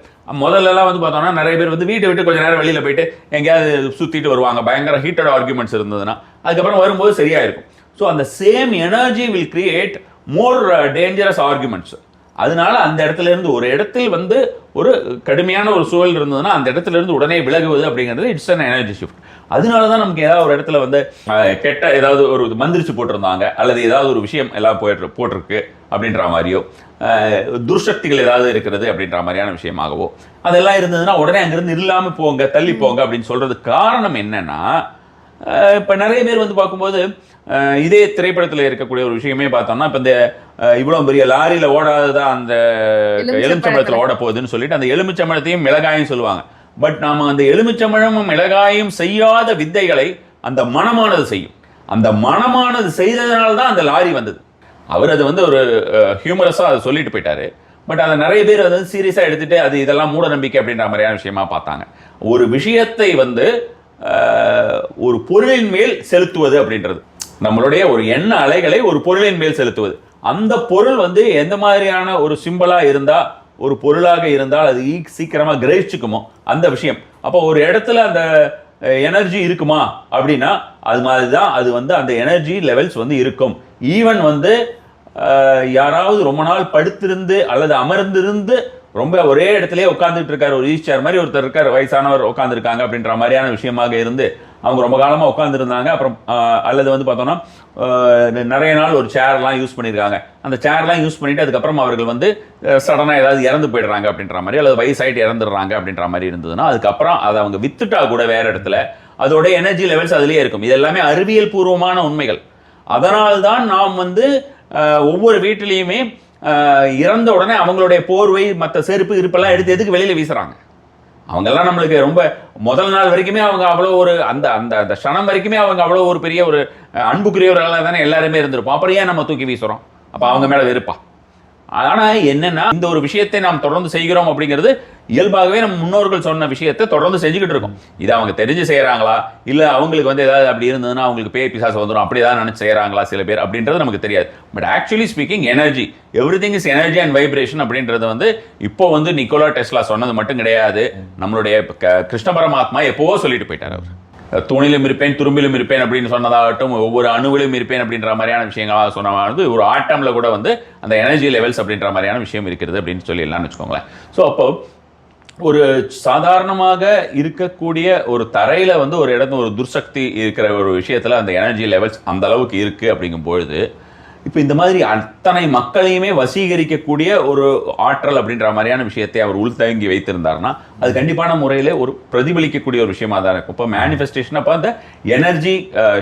முதல்லலாம் வந்து பார்த்தோம்னா நிறைய பேர் வந்து வீட்டை விட்டு கொஞ்சம் நேரம் வெளியில் போயிட்டு எங்கேயாவது சுற்றிட்டு வருவாங்க, பயங்கர ஹீட்டட் ஆர்குமெண்ட்ஸ் இருந்ததுன்னா. அதுக்கப்புறம் வரும்போது சரியா இருக்கும். ஸோ அந்த same energy will create more dangerous arguments. அதனால அந்த இடத்துல இருந்து ஒரு இடத்தில் வந்து ஒரு கடுமையான ஒரு சூழல் இருந்ததுன்னா அந்த இடத்துல இருந்து உடனே விலகுவது அப்படிங்கிறது இட்ஸ் அன் எனர்ஜி ஷிஃப்ட். அதனால தான் நமக்கு ஏதாவது ஒரு இடத்துல வந்து கெட்ட ஏதாவது ஒரு மந்திரிச்சு போட்டிருந்தாங்க அல்லது ஏதாவது ஒரு விஷயம் எல்லாம் போட்டிருக்கு அப்படின்ற மாதிரியோ துர்சக்திகள் ஏதாவது இருக்கிறது அப்படின்ற மாதிரியான விஷயமாகவோ அதெல்லாம் இருந்ததுன்னா உடனே அங்கிருந்து இல்லாமல் போங்க, தள்ளி போங்க அப்படின்னு சொல்றதுக்கு காரணம் என்னன்னா, இப்போ நிறைய பேர் வந்து பார்க்கும்போது இதே திரைப்படத்தில் இருக்கக்கூடிய ஒரு விஷயமே பார்த்தோம்னா, இப்போ இந்த இவ்வளோ பெரிய லாரியில் ஓடாததான் அந்த எலுமிச்சம்பழத்தில் ஓட போகுதுன்னு சொல்லிட்டு அந்த எலுமிச்சம்பழத்தையும் மிளகாயும் சொல்லுவாங்க. பட் நாம அந்த எலுமிச்சம்பழமும் மிளகாயும் செய்யாத வித்தைகளை அந்த மனமானது செய்யும். அந்த மனமானது செய்ததுனால தான் அந்த லாரி வந்தது. அவர் அது வந்து ஒரு ஹியூமரஸாக அதை சொல்லிட்டு போயிட்டாரு. பட் அதை நிறைய பேர் அதை சீரியஸாக எடுத்துட்டு அது இதெல்லாம் மூட நம்பிக்கை அப்படின்ற மாதிரியான விஷயமா பார்த்தாங்க. ஒரு விஷயத்தை வந்து ஒரு பொருளின் மேல் செலுத்துவது அப்படின்றது, நம்மளுடைய ஒரு எண்ண அலைகளை ஒரு பொருளின் மேல் செலுத்துவது. அந்த பொருள் வந்து எந்த மாதிரியான ஒரு சிம்பிளா இருந்தா, ஒரு பொருளாக இருந்தால் அது சீக்கிரமா கிரகிச்சுக்குமோ அந்த விஷயம். அப்போ ஒரு இடத்துல அந்த எனர்ஜி இருக்குமா அப்படின்னா அது மாதிரி தான் அது வந்து அந்த எனர்ஜி லெவல்ஸ் வந்து இருக்கும். ஈவன் வந்து யாராவது ரொம்ப நாள் படுத்திருந்து அல்லது அமர்ந்திருந்து ரொம்ப ஒரே இடத்துலயே உட்காந்துட்டு இருக்காரு, ஒரு ஈஸ்டர் மாதிரி ஒருத்தர் இருக்காரு, வயசானவர் உட்காந்துருக்காங்க அப்படின்ற மாதிரியான விஷயமாக இருந்து அவங்க ரொம்ப காலமா உட்காந்துருந்தாங்க. அப்புறம் அல்லது வந்து பார்த்தோம்னா நிறைய நாள் ஒரு சேர்லாம் யூஸ் பண்ணியிருக்காங்க, அந்த சேர்லாம் யூஸ் பண்ணிட்டு அதுக்கப்புறம் அவர்கள் வந்து சடனாக ஏதாவது இறந்து போயிடுறாங்க அப்படின்ற மாதிரி அல்லது வயசாயிட்டு இறந்துடுறாங்க அப்படின்ற மாதிரி இருந்ததுன்னா அதுக்கப்புறம் அதை அவங்க வித்துட்டா கூட வேற இடத்துல அதோட எனர்ஜி லெவல்ஸ் அதுலேயே இருக்கும். இது எல்லாமே அறிவியல் பூர்வமான உண்மைகள். அதனால்தான் நாம் வந்து ஒவ்வொரு வீட்டிலையுமே இறந்த உடனே அவங்களுடைய போர்வை மற்ற செருப்பு இருப்பெல்லாம் எடுத்து எதுக்கு வெளியில வீசுறாங்க? அவங்கெல்லாம் நம்மளுக்கு ரொம்ப முதல் நாள் வரைக்குமே அவங்க அவ்வளோ ஒரு அந்த அந்த அந்த க்ஷணம் வரைக்குமே அவங்க அவ்வளோ ஒரு பெரிய ஒரு அன்புக்குரியவர்களாக தானே எல்லாருமே இருந்திருப்போம். அப்புறம் ஏன் நம்ம தூக்கி வீசுறோம்? அப்போ அவங்க மேலே வெறுப்பா? ஆனால் என்னன்னா, இந்த ஒரு விஷயத்தை நாம் தொடர்ந்து செய்கிறோம் அப்படிங்கிறது இயல்பாகவே நம்ம முன்னோர்கள் சொன்ன விஷயத்தை தொடர்ந்து செஞ்சுக்கிட்டு இருக்கோம். இதை அவங்க தெரிஞ்சு செய்யறாங்களா, இல்லை அவங்களுக்கு வந்து ஏதாவது அப்படி இருந்ததுன்னா அவங்களுக்கு பேய் பிசாசு வந்துடும் அப்படி ஏதாவது நினைச்சு செய்யறாங்களா சில பேர் அப்படின்றது நமக்கு தெரியாது. But actually speaking energy, everything is energy and vibration அப்படின்றது வந்து இப்போ வந்து நிக்கோலா டெஸ்லா சொன்னது மட்டும் கிடையாது. நம்மளுடைய கிருஷ்ண பரமாத்மா எப்போவோ சொல்லிட்டு போயிட்டார். அவர் தூணிலும் இருப்பேன் துரும்பிலும் இருப்பேன் அப்படின்னு சொன்னதாகட்டும், ஒவ்வொரு அணுவிலும் இருப்பேன் அப்படின்ற மாதிரியான விஷயங்களாக சொன்னது ஒரு ஆட்டம்ல கூட வந்து அந்த எனர்ஜி லெவல்ஸ் அப்படின்ற மாதிரியான விஷயம் இருக்கிறது அப்படின்னு சொல்லிடலாம்னு வச்சுக்கோங்களேன். ஸோ அப்போ ஒரு சாதாரணமாக இருக்கக்கூடிய ஒரு தரையில வந்து ஒரு இடத்துல ஒரு துர்சக்தி இருக்கிற ஒரு விஷயத்துல அந்த எனர்ஜி லெவல்ஸ் அந்த அளவுக்கு இருக்கு அப்படிங்கும் பொழுது இப்போ இந்த மாதிரி அத்தனை மக்களையுமே வசீகரிக்கக்கூடிய ஒரு ஆற்றல் அப்படின்ற மாதிரியான விஷயத்தை அவர் உள்தங்கி வைத்திருந்தாருன்னா அது கண்டிப்பான முறையில் ஒரு பிரதிபலிக்கக்கூடிய ஒரு விஷயமா தான் இருக்கும். இப்போ மேனிஃபெஸ்டேஷன் அப்போ அந்த எனர்ஜி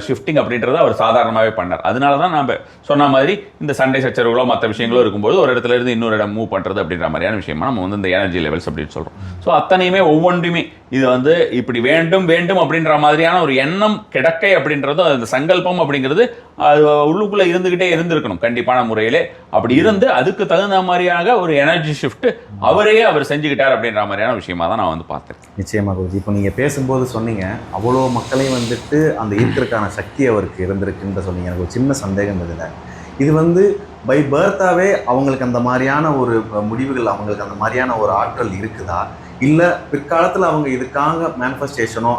ஷிஃப்டிங் அப்படின்றத அவர் சாதாரணமாகவே பண்ணார். அதனால தான் நம்ம சொன்ன மாதிரி இந்த சண்டை சச்சரவுகளோ மற்ற விஷயங்களோ இருக்கும்போது ஒரு இடத்துல இருந்து இன்னொரு இடம் மூவ் பண்ணுறது அப்படின்ற மாதிரியான விஷயமா நம்ம வந்து இந்த எனர்ஜி லெவல்ஸ் அப்படின்னு சொல்கிறோம். ஸோ அத்தனையுமே ஒவ்வொன்றுமே இது வந்து இப்படி வேண்டும் வேண்டும் அப்படின்ற மாதிரியான ஒரு எண்ணம் கிடக்கை அப்படின்றதும் அந்த சங்கல்பம் அப்படிங்கிறது அது உள்ளுக்குள்ளே இருந்துகிட்டே இருந்திருக்கணும் கண்டிப்பான முறையிலே. அப்படி இருந்து அதுக்கு தகுந்த மாதிரியாக ஒரு எனர்ஜி ஷிஃப்ட் அவர் செஞ்சுக்கிட்டார் அப்படின்ற மாதிரியான விஷயமா தான் நான் வந்து பார்த்தேன். நிச்சயமாக குருஜி, இப்போ நீங்கள் பேசும்போது சொன்னீங்க அவ்வளோ மக்களையும் வந்துட்டு அந்த ஈர்க்கிறதுக்கான சக்தி அவருக்கு இருந்திருக்குன்ற சொன்னீங்க. எனக்கு ஒரு சின்ன சந்தேகம் இதில், இது வந்து பை பர்த்தாவே அவங்களுக்கு அந்த மாதிரியான ஒரு முடிவுகள், அவங்களுக்கு அந்த மாதிரியான ஒரு ஆற்றல் இருக்குதா, இல்லை பிற்காலத்தில் அவங்க இதுக்காக மேனிஃபெஸ்டேஷனோ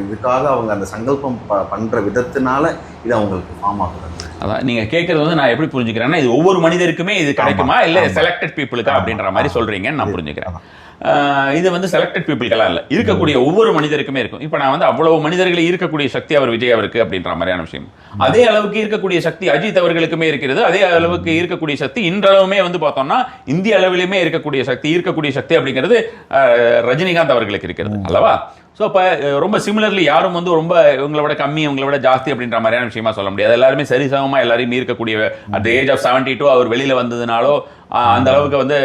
இதுக்காக அவங்க அந்த சங்கல்பம் பண்ணுற விதத்தினால இது அவங்களுக்கு ஃபார்ம் ஆகுது? அதான் நீங்கள் கேட்குறது வந்து நான் எப்படி புரிஞ்சுக்கிறேன்னா, இது ஒவ்வொரு மனிதருக்குமே இது கிடைக்குமா இல்லை செலக்டட் பீப்புளுக்கா அப்படின்ற மாதிரி சொல்கிறீங்கன்னு நான் புரிஞ்சுக்கிறேன். இது வந்து செலக்டட் பீப்புளுக்கெல்லாம் இல்லை, இருக்கக்கூடிய ஒவ்வொரு மனிதருக்குமே இருக்கும். இப்போ நான் வந்து அவ்வளவு மனிதர்களை இருக்கக்கூடிய சக்தி அவர் விஜய் அவருக்கு அப்படின்ற மாதிரியான விஷயம். அதே அளவுக்கு இருக்கக்கூடிய சக்தி அஜித் அவர்களுக்குமே இருக்கிறது. அதே அளவுக்கு இருக்கக்கூடிய சக்தி இன்றளவுமே வந்து பார்த்தோம்னா இந்திய அளவிலுமே இருக்கக்கூடிய சக்தி அப்படிங்கிறது ரஜினிகாந்த் அவர்களுக்கு இருக்கிறது அல்லவா? ஸோ அப்போ ரொம்ப சிமிலர்லி யாரும் வந்து ரொம்ப இவங்களை விட கம்மி இவங்களை விட ஜாஸ்தி அப்படின்ற மாதிரியான விஷயமா சொல்ல முடியாது. எல்லாருமே சரிசமமாக எல்லாரையும் ஈர்க்கக்கூடிய அட் ஏஜ் ஆஃப் 72 அவர் வெளியில் வந்ததுனாலோ அந்த அளவுக்கு வந்து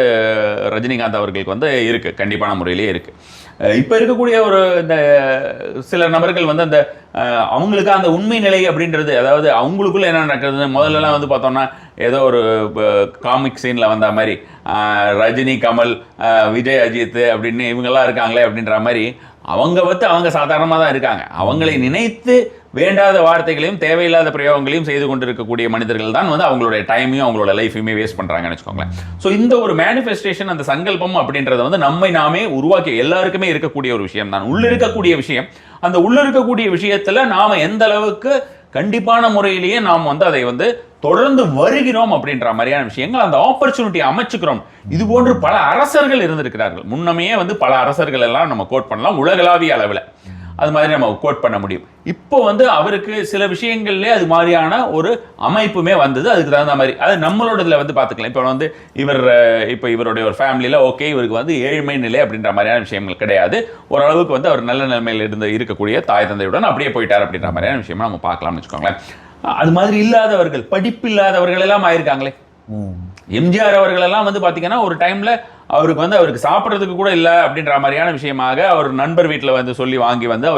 ரஜினிகாந்த் அவர்களுக்கு வந்து இருக்கு, கண்டிப்பான முறையிலேயே இருக்கு. இப்போ இருக்கக்கூடிய ஒரு இந்த சில நபர்கள் வந்து அந்த அவங்களுக்கு அந்த உண்மை நிலை அப்படின்றது, அதாவது அவங்களுக்குள்ள என்ன நடக்கிறது, முதல்லலாம் வந்து பார்த்தோம்னா ஏதோ ஒரு காமிக் சீனில் வந்த மாதிரி ரஜினி கமல் விஜய் அஜித் அப்படின்னு இவங்கெல்லாம் இருக்காங்களே அப்படின்ற மாதிரி அவங்க சாதாரணமாக தான் இருக்காங்க. அவங்களை நினைத்து வேண்டாத வார்த்தைகளையும் தேவையில்லாத பிரயோகங்களையும் செய்து கொண்டிருக்கக்கூடிய மனிதர்கள் தான் வந்து அவங்களுடைய டைமையும் அவங்களோட லைஃபையுமே வேஸ்ட் பண்ணுறாங்கன்னு வச்சுக்கோங்களேன். ஸோ இந்த ஒரு மேனிஃபெஸ்டேஷன், அந்த சங்கல்பம் அப்படின்றத வந்து நம்மை நாமே உருவாக்கி எல்லாருக்குமே இருக்கக்கூடிய ஒரு விஷயம் தான், உள்ள இருக்கக்கூடிய விஷயம். அந்த உள்ள இருக்கக்கூடிய விஷயத்தில் நாம் எந்த அளவுக்கு கண்டிப்பான முறையிலேயே நாம் வந்து அதை வந்து தொடர்ந்து வருகிறோம் அப்படின்ற மாதிரியான விஷயங்கள், அந்த ஆப்பர்ச்சுனிட்டி அமைச்சுக்கிறோம். இது போன்று பல அரசர்கள் இருந்திருக்கிறார்கள். முன்னமே வந்து பல அரசர்கள் எல்லாம் நம்ம கோட் பண்ணலாம், உலகளாவிய அளவில் அது மாதிரி நம்ம கோட் பண்ண முடியும். இப்போ வந்து அவருக்கு சில விஷயங்கள்லேயே அது மாதிரியான ஒரு அமைப்புமே வந்தது. அதுக்கு தகுந்த மாதிரி அது நம்மளோட இதில் வந்து பார்த்துக்கலாம். இப்போ வந்து இப்போ இவருடைய ஒரு ஃபேமிலியில் ஓகே, இவருக்கு வந்து ஏழ்மை நிலை அப்படின்ற மாதிரியான விஷயங்கள் கிடையாது. ஓரளவுக்கு வந்து அவர் நல்ல நிலைமையில் இருக்கக்கூடிய தாய் தந்தையுடன் அப்படியே போயிட்டார் அப்படின்ற மாதிரியான விஷயமா நம்ம பார்க்கலாம்னு வச்சுக்கோங்களேன். அது மாதிரி இல்லாதவர்கள், படிப்பு இல்லாதவர்கள் எல்லாம் ஆயிருக்காங்களே. எம்ஜிஆர் அவர்கள் எல்லாம் வந்து பார்த்தீங்கன்னா ஒரு டைம்ல அவருக்கு சாப்பிட்றதுக்கு கூட இல்லை அப்படின்ற மாதிரியான விஷயமாக அவர் நண்பர் வீட்டில் வந்து சொல்லி வாங்கி வந்து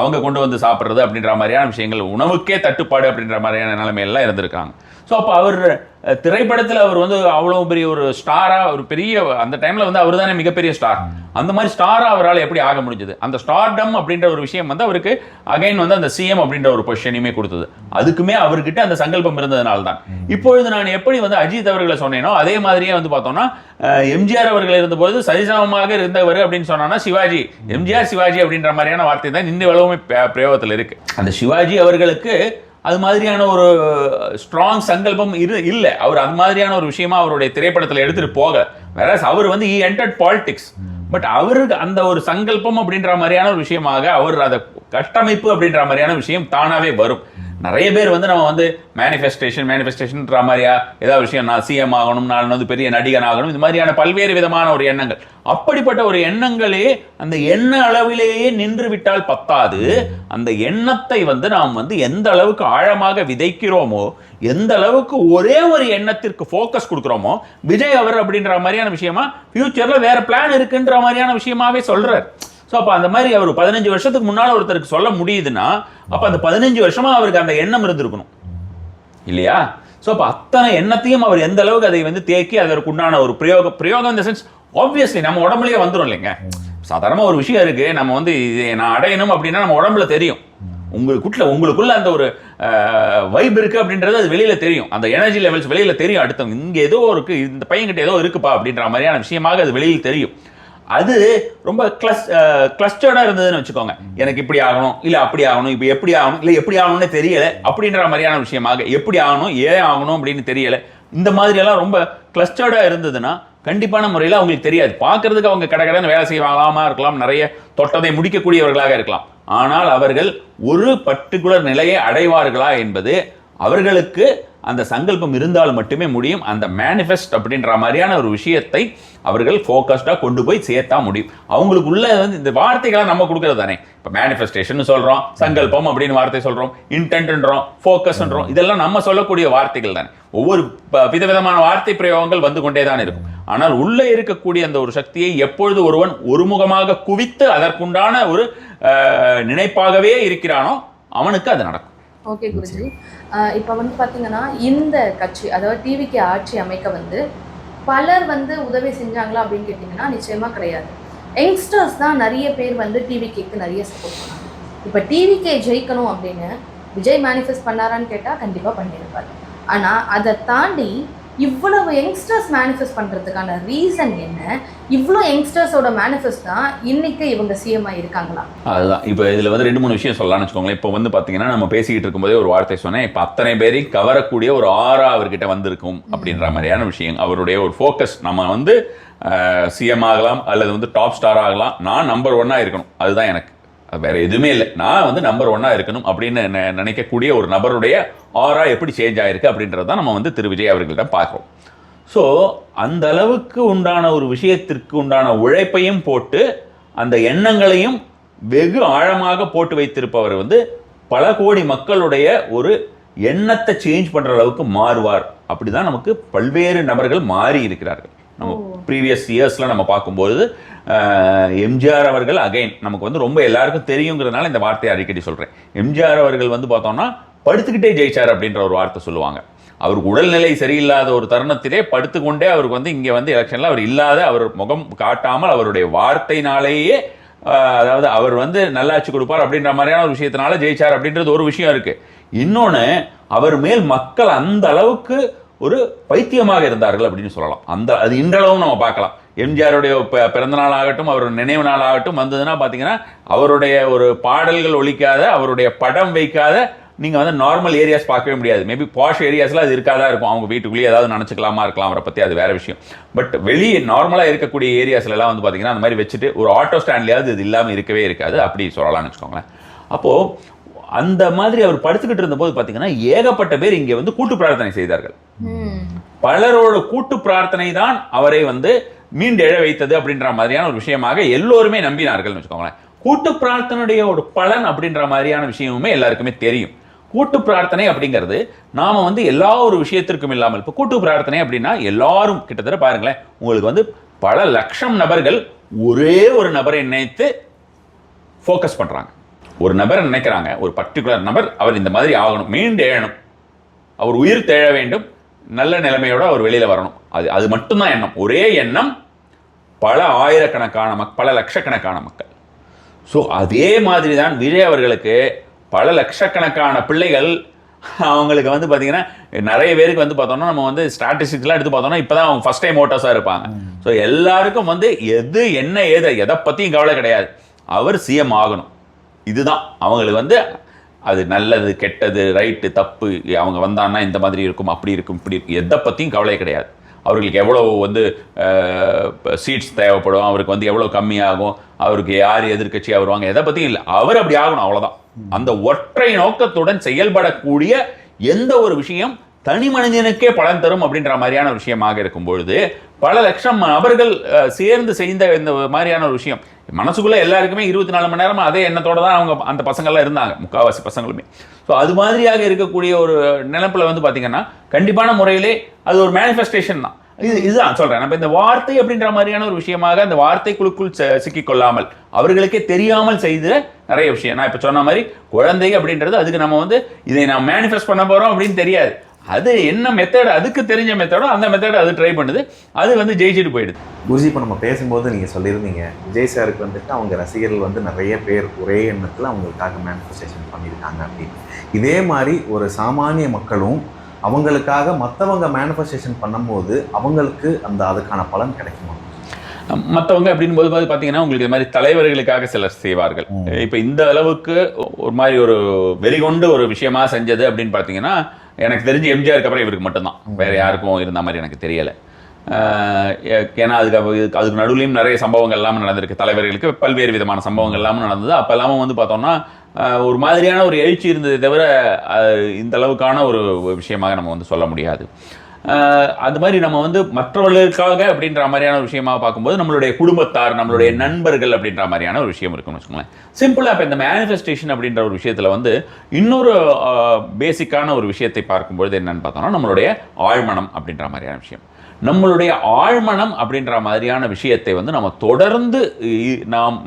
அவங்க கொண்டு வந்து சாப்பிட்றது அப்படின்ற மாதிரியான விஷயங்கள், உணவுக்கே தட்டுப்பாடு அப்படின்ற மாதிரியான நிலைமையெல்லாம் இருந்திருக்காங்க. ஸோ அப்போ அவர் திரைப்படத்தில் அவர் வந்து அவ்வளோ பெரிய ஒரு ஸ்டாராக, ஒரு பெரிய அந்த டைமில் வந்து அவர் தானே மிகப்பெரிய ஸ்டார். அந்த மாதிரி ஸ்டாராக அவரால் எப்படி ஆக முடிஞ்சது? அந்த ஸ்டார்டம் அப்படின்ற ஒரு விஷயம் வந்து அவருக்கு அகைன் வந்து அந்த சிஎம் அப்படின்ற ஒரு பொசிஷனையுமே கொடுத்தது. அதுக்குமே அவர்கிட்ட அந்த சங்கல்பம் இருந்ததுனால தான். இப்பொழுது நான் எப்படி வந்து அஜித் அவர்களை சொன்னேனோ அதே மாதிரியே வந்து பார்த்தோம்னா எம்ஜிஆர் அவர்கள் இருந்தபோது சரிசமமாக இருந்தவர் அப்படின்னு சொன்னா சிவாஜி, எம்ஜிஆர் சிவாஜி அப்படின்ற மாதிரியான வார்த்தை தான் இன்னும் எவ்வளவுமே பிரயோகத்தில் இருக்கு. அந்த சிவாஜி அவர்களுக்கு அது மாதிரியான ஒரு ஸ்ட்ராங் சங்கல்பம் இல்லை. அவர் அது மாதிரியான ஒரு விஷயமா அவருடைய திரைப்படத்தில் எடுத்துட்டு போக, வேற அவர் வந்து he entered politics. பட் அவருக்கு அந்த ஒரு சங்கல்பம் அப்படின்ற மாதிரியான ஒரு விஷயமாக அவர் அதை கட்டமைப்பு அப்படின்ற மாதிரியான விஷயம் தானாவே வரும். நிறைய பேர் வந்து நம்ம வந்து மேனிஃபெஸ்டேஷன்ன்ற மாதிரியா ஏதாவது விஷயம், நான் சிஎம் ஆகணும், நான் வந்து பெரிய நடிகன் ஆகணும், இது மாதிரியான பல்வேறு விதமான ஒரு எண்ணங்கள். அப்படிப்பட்ட ஒரு எண்ணங்களே அந்த எண்ண அளவிலேயே நின்று விட்டால் பத்தாது. அந்த எண்ணத்தை வந்து நாம் வந்து எந்த அளவுக்கு ஆழமாக விதைக்கிறோமோ, எந்த அளவுக்கு ஒரே ஒரு எண்ணத்திற்கு ஃபோக்கஸ் கொடுக்குறோமோ, விஜய் அவர் அப்படின்ற மாதிரியான விஷயமா ஃபியூச்சர்ல வேற பிளான் இருக்குன்ற மாதிரியான விஷயமாவே சொல்றாரு. ஸோ அப்போ அந்த மாதிரி அவர் 15 வருஷத்துக்கு முன்னால் ஒருத்தருக்கு சொல்ல முடியுதுன்னா, அப்போ அந்த 15 வருஷமா அவருக்கு அந்த எண்ணம் இருந்திருக்கணும் இல்லையா? ஸோ அப்போ அத்தனை எண்ணத்தையும் அவர் எந்த அளவுக்கு அதை வந்து தேக்கி அதற்கு உண்டான ஒரு பிரயோகம் இந்த சென்ஸ் ஆப்வியஸ்லி நம்ம உடம்புலயே வந்துடும் இல்லைங்க. சாதாரணமாக ஒரு விஷயம் இருக்கு, நம்ம வந்து இதை நான் அடையணும் அப்படின்னா நம்ம உடம்புல தெரியும். உங்களுக்குள்ள அந்த ஒரு வைப் இருக்கு அப்படின்றது அது வெளியில தெரியும். அந்த எனர்ஜி லெவல்ஸ் வெளியில தெரியும். அடுத்தவங்க இங்க ஏதோ இருக்கு, இந்த பையன்கிட்ட ஏதோ இருக்குப்பா அப்படின்ற மாதிரியான விஷயமாக அது வெளியில் தெரியும். அது ரொம்ப கிளஸ்டர்டா இருந்ததுன்னு வச்சுக்கோங்க. எனக்கு இப்படி ஆகணும், இல்ல அப்படி ஆகணும், இப்ப எப்படி ஆகணும், இல்ல எப்படி ஆகணும்னு தெரியல அப்படின்ற மாதிரியான விஷயமாக, எப்படி ஆகணும், ஏன் ஆகணும் அப்படின்னு தெரியல, இந்த மாதிரி எல்லாம் ரொம்ப கிளஸ்டர்டா இருந்ததுன்னா கண்டிப்பான முறையில் அவங்களுக்கு தெரியாது. பார்க்கறதுக்கு அவங்க கடகடன்னு வேலை செய்வாங்களாமா இருக்கலாம், நிறைய தொட்டதை முடிக்கக்கூடியவர்களாக இருக்கலாம். ஆனால் அவர்கள் ஒரு பர்டிகுலர் நிலையை அடைவார்களா என்பது அவர்களுக்கு அந்த சங்கல்பம் இருந்தால் மட்டுமே முடியும். அந்த மேனிஃபெஸ்ட் அப்படின்ற மாதிரியான ஒரு விஷயத்தை அவர்கள் ஃபோக்கஸ்டாக கொண்டு போய் சேர்த்தா முடியும். அவங்களுக்குள்ள வந்து இந்த வார்த்தைகளை நம்ம கொடுக்கறது தானே. இப்போ மேனிஃபெஸ்டேஷன் சொல்கிறோம், சங்கல்பம் அப்படின்னு வார்த்தை சொல்கிறோம், இன்டென்ட்ன்றோம், ஃபோக்கஸ்ன்றோம், இதெல்லாம் நம்ம சொல்லக்கூடிய வார்த்தைகள் தானே. ஒவ்வொரு விதவிதமான வார்த்தை பிரயோகங்கள் வந்து கொண்டே தான் இருக்கும். ஆனால் உள்ளே இருக்கக்கூடிய அந்த ஒரு சக்தியை எப்பொழுது ஒருவன் ஒருமுகமாக குவித்து அதற்குண்டான ஒரு நினைப்பாகவே இருக்கிறானோ அவனுக்கு அது நடக்கும். ஓகே குருஜி, இப்போ வந்து பார்த்தீங்கன்னா இந்த கட்சி, அதாவது டிவிக்கு ஆட்சி அமைக்க வந்து பலர் வந்து உதவி செஞ்சாங்களா அப்படின்னு கேட்டிங்கன்னா நிச்சயமாக கிடையாது. யங்ஸ்டர்ஸ் தான் நிறைய பேர் வந்து டிவிகேக்கு நிறைய சப்போர்ட் பண்ணாங்க. இப்போ டிவிகே ஜெயிக்கணும் அப்படின்னு விஜய் மேனிஃபெஸ்ட் பண்ணாரான்னு கேட்டால் கண்டிப்பாக பண்ணியிருப்பாரு. ஆனால் அதை தாண்டி இவ்வளவு யங்ஸ்டர்ஸ் மேனிஃபெஸ்ட் பண்ணுறதுக்கான ரீசன் என்ன? இவ்வளோ யங்ஸ்டர்ஸோட மேனிஃபெஸ்ட் தான் இன்னைக்கு இவங்க சிஎம் இருக்காங்களா? அதுதான் இப்போ இதில் வந்து 2-3 விஷயம் சொல்லலாம்னு வச்சுக்கோங்களேன். இப்போ வந்து பார்த்தீங்கன்னா நம்ம பேசிக்கிட்டு இருக்கும்போதே ஒரு வார்த்தை சொன்னேன். இப்போ அத்தனை பேரையும் கவரக்கூடிய ஒரு ஆறா அவர்கிட்ட வந்திருக்கும் அப்படின்ற மாதிரியான விஷயம். அவருடைய ஒரு ஃபோக்கஸ், நம்ம வந்து சிஎம் ஆகலாம் அல்லது வந்து டாப் ஸ்டார் ஆகலாம், நான் நம்பர் 1 இருக்கணும், அதுதான் எனக்கு, வேற எதுவுமே இல்லை, நான் வந்து நம்பர் 1 இருக்கணும் அப்படின்னு நினைக்கக்கூடிய ஒரு நபருடைய ஆரா எப்படி சேஞ்ச் ஆயிருக்கு அப்படின்றது தான் நம்ம வந்து திரு விஜய் அவர்களிடம் பார்க்குறோம். ஸோ அந்த அளவுக்கு உண்டான ஒரு விஷயத்திற்கு உண்டான உழைப்பையும் போட்டு அந்த எண்ணங்களையும் வெகு ஆழமாக போட்டு வைத்திருப்பவர் வந்து பல கோடி மக்களுடைய ஒரு எண்ணத்தை சேஞ்ச் பண்ற அளவுக்கு மாறுவார். அப்படிதான் நமக்கு பல்வேறு நபர்கள் மாறி இருக்கிறார்கள். நம்ம ப்ரீவியஸ் இயர்ஸ்ல நம்ம பார்க்கும்போது எம்ஜிஆர் அவர்கள் அகைன் நமக்கு வந்து ரொம்ப எல்லாருக்கும் தெரியுங்கிறதுனால இந்த வார்த்தையை அடிக்கடி சொல்றேன். எம்ஜிஆர் அவர்கள் வந்து பார்த்தோம்னா படுத்துக்கிட்டே ஜெயிச்சார் அப்படின்ற ஒரு வார்த்தை சொல்லுவாங்க. அவருக்கு உடல்நிலை சரியில்லாத ஒரு தருணத்திலே படுத்துக்கொண்டே அவருக்கு வந்து இங்கே வந்து எலெக்ஷன்ல அவர் இல்லாத, அவர் முகம் காட்டாமல் அவருடைய வார்த்தையினாலேயே, அதாவது அவர் வந்து நல்லாட்சி கொடுப்பார் அப்படின்ற மாதிரியான ஒரு விஷயத்தினால ஜெயிச்சார் அப்படின்றது ஒரு விஷயம் இருக்கு. இன்னொன்று, அவர் மேல் மக்கள் அந்த அளவுக்கு ஒரு பைத்தியமாக இருந்தார்கள் அப்படின்னு சொல்லலாம். அது இன்றளவும் நம்ம பார்க்கலாம். எம்ஜிஆருடைய பிறந்த நாள் ஆகட்டும், அவருடைய நினைவு நாள் ஆகட்டும் வந்ததுன்னா பார்த்தீங்கன்னா அவருடைய ஒரு பாடல்கள் ஒலிக்காத, அவருடைய படம் வைக்காத நீங்கள் வந்து நார்மல் ஏரியாஸ் பார்க்கவே முடியாது. மேபி பாஷ் ஏரியாஸில் அது இருக்காதா இருக்கும், அவங்க வீட்டுக்குள்ளேயே ஏதாவது நினச்சிக்கலாமா இருக்கலாம் அவரை பற்றி, அது வேற விஷயம். பட் வெளியே நார்மலாக இருக்கக்கூடிய ஏரியாஸ்லாம் வந்து பார்த்தீங்கன்னா அந்த மாதிரி வச்சுட்டு ஒரு ஆட்டோ ஸ்டாண்ட்லேயாவது இது இல்லாமல் இருக்கவே இருக்காது, அப்படி சொல்லலாம்னு வச்சுக்கோங்களேன். அப்போது அந்த மாதிரி அவர் படுத்துக்கிட்டு இருந்தபோது பார்த்தீங்கன்னா ஏகப்பட்ட பேர் இங்கே வந்து கூட்டு பிரார்த்தனை செய்தார்கள். பலரோட கூட்டு பிரார்த்தனை தான் அவரை வந்து மீண்டெழ வைத்தது அப்படின்ற மாதிரியான ஒரு விஷயமாக எல்லோருமே நம்பினார்கள் வச்சுக்கோங்களேன். கூட்டு பிரார்த்தனையுடைய ஒரு பலன் அப்படின்ற மாதிரியான விஷயமுமே எல்லாருக்குமே தெரியும். கூட்டு பிரார்த்தனை அப்படிங்கிறது நாம வந்து எல்லா ஒரு விஷயத்திற்கும் இல்லாமல், இப்போ கூட்டு பிரார்த்தனை அப்படின்னா எல்லாரும் கிட்டத்தட்ட பாருங்களேன், உங்களுக்கு வந்து பல லட்சம் நபர்கள் ஒரே ஒரு நபரை நினைத்து ஃபோக்கஸ் பண்றாங்க. ஒரு நபரை நினைக்கிறாங்க, ஒரு பர்டிகுலர் நபர் அவர் இந்த மாதிரி ஆகணும், மீண்டு எழணும், அவர் உயிர் தேழ வேண்டும், நல்ல நிலைமையோட அவர் வெளியில வரணும், அது மட்டும்தான் எண்ணம். ஒரே எண்ணம் பல ஆயிரக்கணக்கான பல லட்சக்கணக்கான மக்கள். ஸோ அதே மாதிரி தான் விஜய் அவர்களுக்கு பல லட்சக்கணக்கான பிள்ளைகள், அவங்களுக்கு வந்து பார்த்தீங்கன்னா நிறைய பேருக்கு வந்து பார்த்தோம்னா நம்ம வந்து ஸ்டாட்டிஸ்டிக்ஸ்லாம் எடுத்து பார்த்தோம்னா இப்போ தான் அவங்க ஃபர்ஸ்ட் டைம் ஓட்டர்ஸாக இருப்பாங்க. ஸோ எல்லாருக்கும் வந்து எது என்ன எதை பற்றியும் கவலை கிடையாது, அவர் சிஎம் ஆகணும், இதுதான் அவங்களுக்கு வந்து அது நல்லது கெட்டது ரைட்டு தப்பு, அவங்க வந்தான்னா இந்த மாதிரி இருக்கும் அப்படி இருக்கும் இப்படி இருக்கும், எதை பற்றியும் கவலை கிடையாது. அவர்களுக்கு எவ்வளோ வந்து சீட்ஸ் தேவைப்படும், அவருக்கு வந்து எவ்வளோ கம்மியாகும், அவருக்கு யார் எதிர்கட்சியாக வருவாங்க, எதை பற்றியும் இல்லை, அவர் அப்படி ஆகணும், அவ்வளோதான். அந்த ஒற்றை நோக்கத்துடன் செயல்படக்கூடிய எந்த ஒரு விஷயம் தனி மனிதனுக்கே பலன் தரும் அப்படின்ற மாதிரியான விஷயமாக இருக்கும் பொழுது பல லட்சம் நபர்கள் சேர்ந்து செய்த இந்த மாதிரியான ஒரு விஷயம் மனசுக்குள்ள எல்லாருக்குமே 24 மணி நேரம் அதே எண்ணத்தோட தான் அவங்க அந்த பசங்கள்லாம் இருந்தாங்க, முக்கால்வாசி பசங்களுமே. ஸோ அது மாதிரியாக இருக்கக்கூடிய ஒரு நினைப்பில் வந்து பார்த்தீங்கன்னா கண்டிப்பான முறையிலே அது ஒரு மேனிஃபெஸ்டேஷன் தான். இதுதான் சொல்றேன், நம்ம இந்த வார்த்தை அப்படின்ற மாதிரியான ஒரு விஷயமாக அந்த வார்த்தைக்குழுக்குள் சிக்கிக்கொள்ளாமல் அவர்களுக்கே தெரியாமல் செய்த நிறைய விஷயம். நான் இப்போ சொன்ன மாதிரி குழந்தை அப்படின்றது அதுக்கு நம்ம வந்து இதை நான் மேனிஃபெஸ்ட் பண்ண போறோம் அப்படின்னு தெரியாது, அது என்ன மெத்தட் அதுக்கு தெரிஞ்ச மெத்தடோ அந்த மெத்தட் அது ட்ரை பண்ணுது, அது வந்து ஜெயிச்சுட்டு போயிடுது. குருஜி, இப்போ நம்ம பேசும்போது நீங்கள் சொல்லியிருந்தீங்க விஜய் சாருக்கு வந்துட்டு அவங்க ரசிகர்கள் வந்து நிறைய பேர் ஒரே எண்ணத்தில் அவங்களுக்காக மேனிஃபெஸ்டேஷன் பண்ணியிருக்காங்க அப்படின்னு. இதே மாதிரி ஒரு சாமானிய மக்களும் அவங்களுக்காக மற்றவங்க மேனிஃபெஸ்டேஷன் பண்ணும்போது அவங்களுக்கு அதுக்கான பலன் கிடைக்குமா? மற்றவங்க அப்படின்னு போது பார்த்தீங்கன்னா உங்களுக்கு இது மாதிரி தலைவர்களுக்காக சிலர் செய்வார்கள். இப்போ இந்த அளவுக்கு ஒரு மாதிரி ஒரு வெறிகொண்டு ஒரு விஷயமா செஞ்சது அப்படின்னு பார்த்தீங்கன்னா எனக்கு தெரிஞ்சு எம்ஜிஆருக்கு அப்புறம் இவருக்கு மட்டும்தான், வேற யாருக்கும் இருந்த மாதிரி எனக்கு தெரியலை. ஏன்னா அதுக்கு நடுவுலையும் நிறைய சம்பவங்கள் எல்லாமே நடந்திருக்கு, தலைவர்களுக்கு பல்வேறு விதமான சம்பவங்கள் எல்லாமே நடந்தது. அப்போ எல்லாமே வந்து பார்த்தோம்னா ஒரு மாதிரியான ஒரு எழுச்சி இருந்ததை தவிர இந்த அளவுக்கான ஒரு விஷயமாக நம்ம வந்து சொல்ல முடியாது. அது மாதிரி நம்ம வந்து மற்றவர்களுக்காக அப்படின்ற மாதிரியான ஒரு விஷயமாக பார்க்கும்போது நம்மளுடைய குடும்பத்தார், நம்மளுடைய நண்பர்கள் அப்படின்ற மாதிரியான ஒரு விஷயம் இருக்குன்னு வச்சுக்கோங்களேன். சிம்பிளாக இப்போ இந்த மேனிஃபெஸ்டேஷன் அப்படின்ற ஒரு விஷயத்தில் வந்து இன்னொரு பேசிக்கான ஒரு விஷயத்தை பார்க்கும்பொழுது என்னன்னு பார்த்தோம்னா நம்மளுடைய ஆழ்மனம் அப்படின்ற மாதிரியான விஷயம். நம்மளுடைய ஆழ்மனம் அப்படின்ற மாதிரியான விஷயத்தை வந்து நம்ம தொடர்ந்து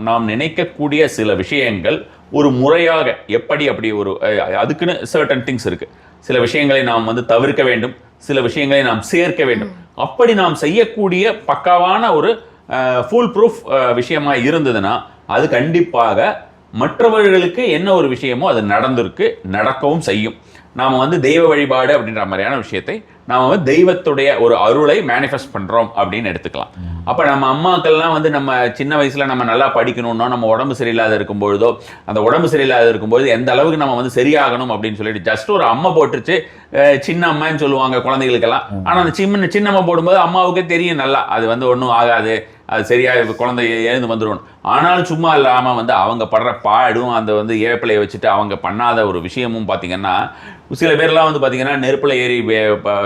நாம் நினைக்கக்கூடிய சில விஷயங்கள் ஒரு முறையாக அப்படி ஒரு அதுக்குன்னு சர்டன் திங்ஸ் இருக்கு. சில விஷயங்களை நாம் வந்து தவிர்க்க வேண்டும், சில விஷயங்களை நாம் சேர்க்க வேண்டும். அப்படி நாம் செய்யக்கூடிய பக்காவான ஒரு ஃபுல் ப்ரூஃப் விஷயமா இருந்ததுன்னா அது கண்டிப்பாக மற்றவர்களுக்கு என்ன ஒரு விஷயமோ அது நடக்கவும் செய்யும். நாம் வந்து தெய்வ வழிபாடு அப்படின்ற மாதிரியான விஷயத்தை நாம் வந்து தெய்வத்துடைய ஒரு அருளை மேனிஃபெஸ்ட் பண்ணுறோம் அப்படின்னு எடுத்துக்கலாம். அப்போ நம்ம அம்மாக்கள்லாம் வந்து நம்ம சின்ன வயசில் நம்ம நல்லா படிக்கணும்னா நம்ம உடம்பு சரியில்லாத இருக்கும்பொழுதோ அந்த உடம்பு சரியில்லாத இருக்கும்பொழுது எந்த அளவுக்கு நம்ம வந்து சரியாகணும் அப்படின்னு சொல்லிட்டு ஜஸ்ட் ஒரு அம்மா போட்டுருச்சு, சின்ன அம்மான்னு சொல்லுவாங்க குழந்தைகளுக்கெல்லாம். ஆனால் அந்த சின்னம்மா போடும்போது அம்மாவுக்கே தெரியும் நல்லா அது வந்து ஒன்றும் ஆகாது, அது சரியாக குழந்தை எழுந்து வந்துடும். ஆனாலும் சும்மா இல்லாமல் வந்து அவங்க படுற பாடும் அந்த வந்து ஏப்பிலையை வச்சுட்டு அவங்க பண்ணாத ஒரு விஷயமும் பார்த்தீங்கன்னா சில பேர்லாம் வந்து பார்த்தீங்கன்னா நெருப்பில் ஏறி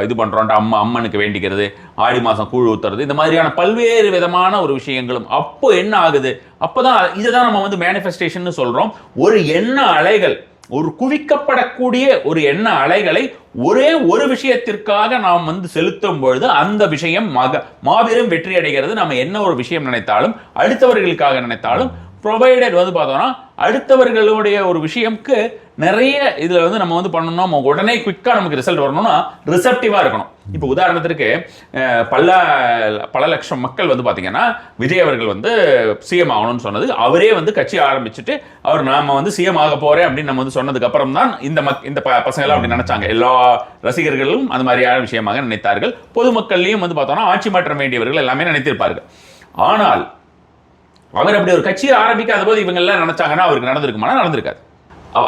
இது பண்ணுறோன்ட்டு அம்மனுக்கு வேண்டிக்கிறது, ஆடி மாதம் கூழ் ஊற்றுறது, இந்த மாதிரியான பல்வேறு விதமான ஒரு விஷயங்களும். அப்போ என்ன ஆகுது, அப்போதான் இதுதான் நம்ம வந்து மேனிஃபெஸ்டேஷன் சொல்கிறோம். ஒரு எண்ண அலைகள், ஒரு குவிக்கப்படக்கூடிய ஒரு எண்ண அலைகளை ஒரே ஒரு விஷயத்திற்காக நாம் வந்து செலுத்தும் பொழுது அந்த விஷயம் மாபெரும் வெற்றி அடைகிறது. நம்ம என்ன ஒரு விஷயம் நினைத்தாலும் அடுத்தவர்களுக்காக நினைத்தாலும் ப்ரொவைடட் வந்து பார்த்தோம்னா அடுத்தவர்களுடைய ஒரு விஷயம்க்கு நிறைய இதில் வந்து நம்ம வந்து பண்ணணும், உடனே குவிக்காக நமக்கு ரிசல்ட் வரணும்னா ரிசப்டிவாக இருக்கணும். இப்போ உதாரணத்திற்கு பல லட்சம் மக்கள் வந்து பார்த்தீங்கன்னா விஜய் அவர்கள் வந்து சிஎம் ஆகணும்னு சொன்னது, அவரே வந்து கட்சி ஆரம்பிச்சுட்டு அவர் நாம வந்து சிஎம் ஆக போறேன் அப்படின்னு நம்ம வந்து சொன்னதுக்கு அப்புறம் தான் இந்த பசங்களாம் அப்படி நினைச்சாங்க. எல்லா ரசிகர்களும் அது மாதிரியான விஷயமாக நினைத்தார்கள். பொதுமக்கள்லையும் வந்து பார்த்தோம்னா ஆட்சி மாற்றம் வேண்டியவர்கள் எல்லாமே நினைத்திருப்பார்கள். ஆனால் அவர் அப்படி ஒரு கட்சியை ஆரம்பிக்காத போது இவங்க எல்லாம் நினைச்சாங்கன்னா அவருக்கு நடந்திருக்குமானா நடந்திருக்காது.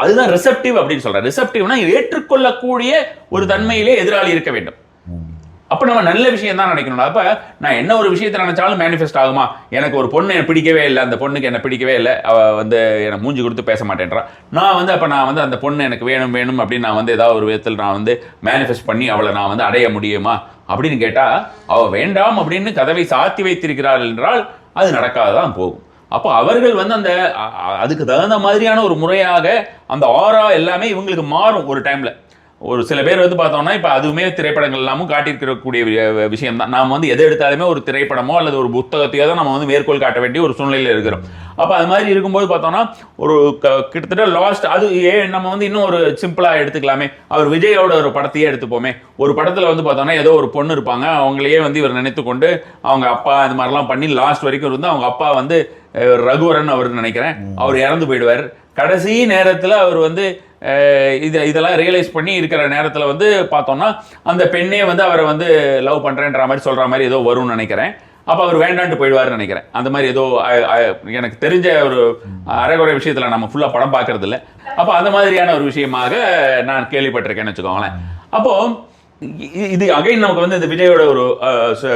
அதுதான் ரிசப்டிவ் அப்படின்னு சொல்றேன். ரிசப்டிவ்னா ஏற்றுக்கொள்ளக்கூடிய ஒரு தன்மையிலே எதிராளி இருக்க வேண்டும். அப்ப நம்ம நல்ல விஷயம் தான் நினைக்கணும். அப்ப நான் என்ன ஒரு விஷயத்தை நினைச்சாலும் மேனிஃபெஸ்ட் ஆகுமா? எனக்கு ஒரு பொண்ணு எனக்கு பிடிக்கவே இல்லை, அந்த பொண்ணுக்கு என்ன பிடிக்கவே இல்லை, அவ வந்து எனக்கு மூஞ்சி கொடுத்து பேச மாட்டேன்றா, நான் வந்து அந்த பொண்ணு எனக்கு வேணும் வேணும் அப்படின்னு நான் வந்து ஏதாவது ஒரு விதத்தில் நான் வந்து மேனிஃபெஸ்ட் பண்ணி அவளை நான் வந்து அடைய முடியுமா அப்படின்னு கேட்டா, அவ வேண்டாம் அப்படின்னு கதவை சாத்தி வைத்திருக்கிறாள் என்றால் அது நடக்காதான் போகும். அப்போ அவர்கள் வந்து அந்த அதுக்கு தகுந்த மாதிரியான ஒரு முறையாக அந்த ஆரா எல்லாமே இவங்களுக்கு மாறும் ஒரு டைம்ல. ஒரு சில பேர் வந்து பார்த்தோம்னா இப்போ அதுவுமே திரைப்படங்கள் எல்லாமும் காட்டியிருக்கக்கூடிய விஷயம் தான். நாம் வந்து எதை எடுத்தாலுமே ஒரு திரைப்படமோ அல்லது ஒரு புத்தகத்தையோ தான் நம்ம வந்து மேற்கோள் காட்ட வேண்டிய ஒரு சூழ்நிலையில் இருக்கிறோம். அப்போ அது மாதிரி இருக்கும்போது பார்த்தோம்னா ஒரு கிட்டத்தட்ட லாஸ்ட் அது நம்ம வந்து இன்னும் ஒரு சிம்பிளாக எடுத்துக்கலாமே. அவர் விஜயோட ஒரு படத்தையே எடுத்துப்போமே. ஒரு படத்தில் வந்து பார்த்தோம்னா ஏதோ ஒரு பொண்ணு இருப்பாங்க, அவங்களையே வந்து இவர் நினைத்து கொண்டு அவங்க அப்பா இது மாதிரிலாம் பண்ணி லாஸ்ட் வரைக்கும் இருந்து அவங்க அப்பா வந்து ரகுவரன் அவருக்கு நினைக்கிறேன், அவர் இறந்து போயிடுவார். கடைசி நேரத்தில் அவர் வந்து இதெல்லாம் ரியலைஸ் பண்ணி இருக்கிற நேரத்தில் வந்து பார்த்தோம்னா அந்த பெண்ணே வந்து அவரை வந்து லவ் பண்ணுறேன்ற மாதிரி சொல்கிற மாதிரி ஏதோ வரும்னு நினைக்கிறேன். அப்போ அவர் வேண்டான்ட்டு போயிடுவார்னு நினைக்கிறேன். அந்த மாதிரி ஏதோ எனக்கு தெரிஞ்ச ஒரு அரைகுறை விஷயத்தில் நம்ம ஃபுல்லாக படம் பார்க்கறது இல்லை. அப்போ அந்த மாதிரியான ஒரு விஷயமாக நான் கேள்விப்பட்டிருக்கேன்னு வச்சுக்கோங்களேன். அப்போது இது அகைன் நமக்கு வந்து இந்த விஜயோட ஒரு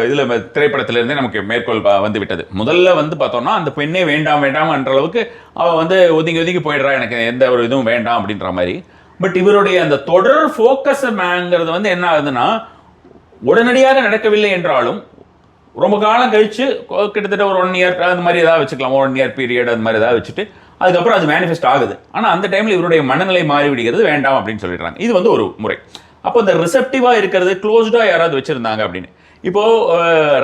இதுல திரைப்படத்திலிருந்தே நமக்கு மேற்கோள் வந்து விட்டது. முதல்ல வந்து பார்த்தோம்னா அந்த பெண்ணே வேண்டாம் வேண்டாம் என்ற அளவுக்கு அவ வந்து ஒதுங்கி போயிடுறா, எனக்கு எந்த ஒரு இதுவும் வேண்டாம் அப்படின்ற மாதிரி. பட் இவருடைய அந்த தொடர் ஃபோக்கஸ்ங்கிறது வந்து என்ன ஆகுதுன்னா, உடனடியாக நடக்கவில்லை என்றாலும் ரொம்ப காலம் கழிச்சு கிட்டத்தட்ட ஒரு 1 இயர் அந்த மாதிரி ஏதாவது வச்சுக்கலாம், 1 இயர் பீரியட் அந்த மாதிரி ஏதாவது வச்சுட்டு அதுக்கப்புறம் அது மேனிஃபெஸ்ட் ஆகுது. ஆனால் அந்த டைம்ல இவருடைய மனநிலை மாறிவிடுகிறது, வேண்டாம் அப்படின்னு சொல்லிடுறாங்க. இது வந்து ஒரு முறை. அப்போ இந்த ரிசப்டிவா இருக்கிறது க்ளோஸ்டா யாராவது வச்சிருந்தாங்க அப்படின்னு. இப்போ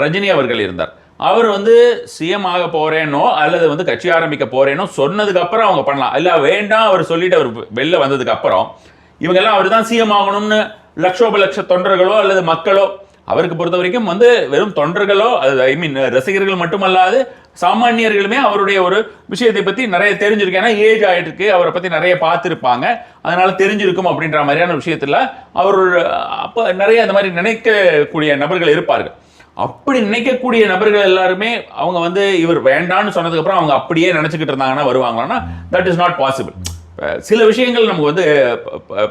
ரஜினி அவர்கள் இருந்தார், அவர் வந்து சிஎம் ஆக போறேனோ அல்லது வந்து கட்சி ஆரம்பிக்க போறேனோ சொன்னதுக்கு அப்புறம் அவங்க பண்ணலாம். இல்ல வேண்டாம் அவர் சொல்லிட்டு அவர் வெளில வந்ததுக்கு அப்புறம் இவங்க எல்லாம் அவர் தான் சிஎம் ஆகணும்னு லட்சோபலட்ச தொண்டர்களோ அல்லது மக்களோ, அவருக்கு பொறுத்த வரைக்கும் வந்து வெறும் தொண்டர்களோ ஐ மீன் ரசிகர்கள் மட்டுமல்லாது சாமானியர்களுமே அவருடைய ஒரு விஷயத்தை பத்தி நிறைய தெரிஞ்சிருக்கு. ஏன்னா ஏஜ் ஆயிட்டு இருக்கு, அவரை பத்தி நிறைய பார்த்துருப்பாங்க, அதனால தெரிஞ்சிருக்கும் அப்படின்ற மாதிரியான விஷயத்துல அவர் அப்ப நிறைய அந்த மாதிரி நினைக்கக்கூடிய நபர்கள் இருப்பார்கள். அப்படி நினைக்கக்கூடிய நபர்கள் எல்லாருமே அவங்க வந்து இவர் வேண்டான்னு சொன்னதுக்கு அப்புறம் அவங்க அப்படியே நினைச்சுக்கிட்டு இருந்தாங்கன்னா வருவாங்களான்னா தட் இஸ் நாட் பாசிபிள். சில விஷயங்கள் நமக்கு வந்து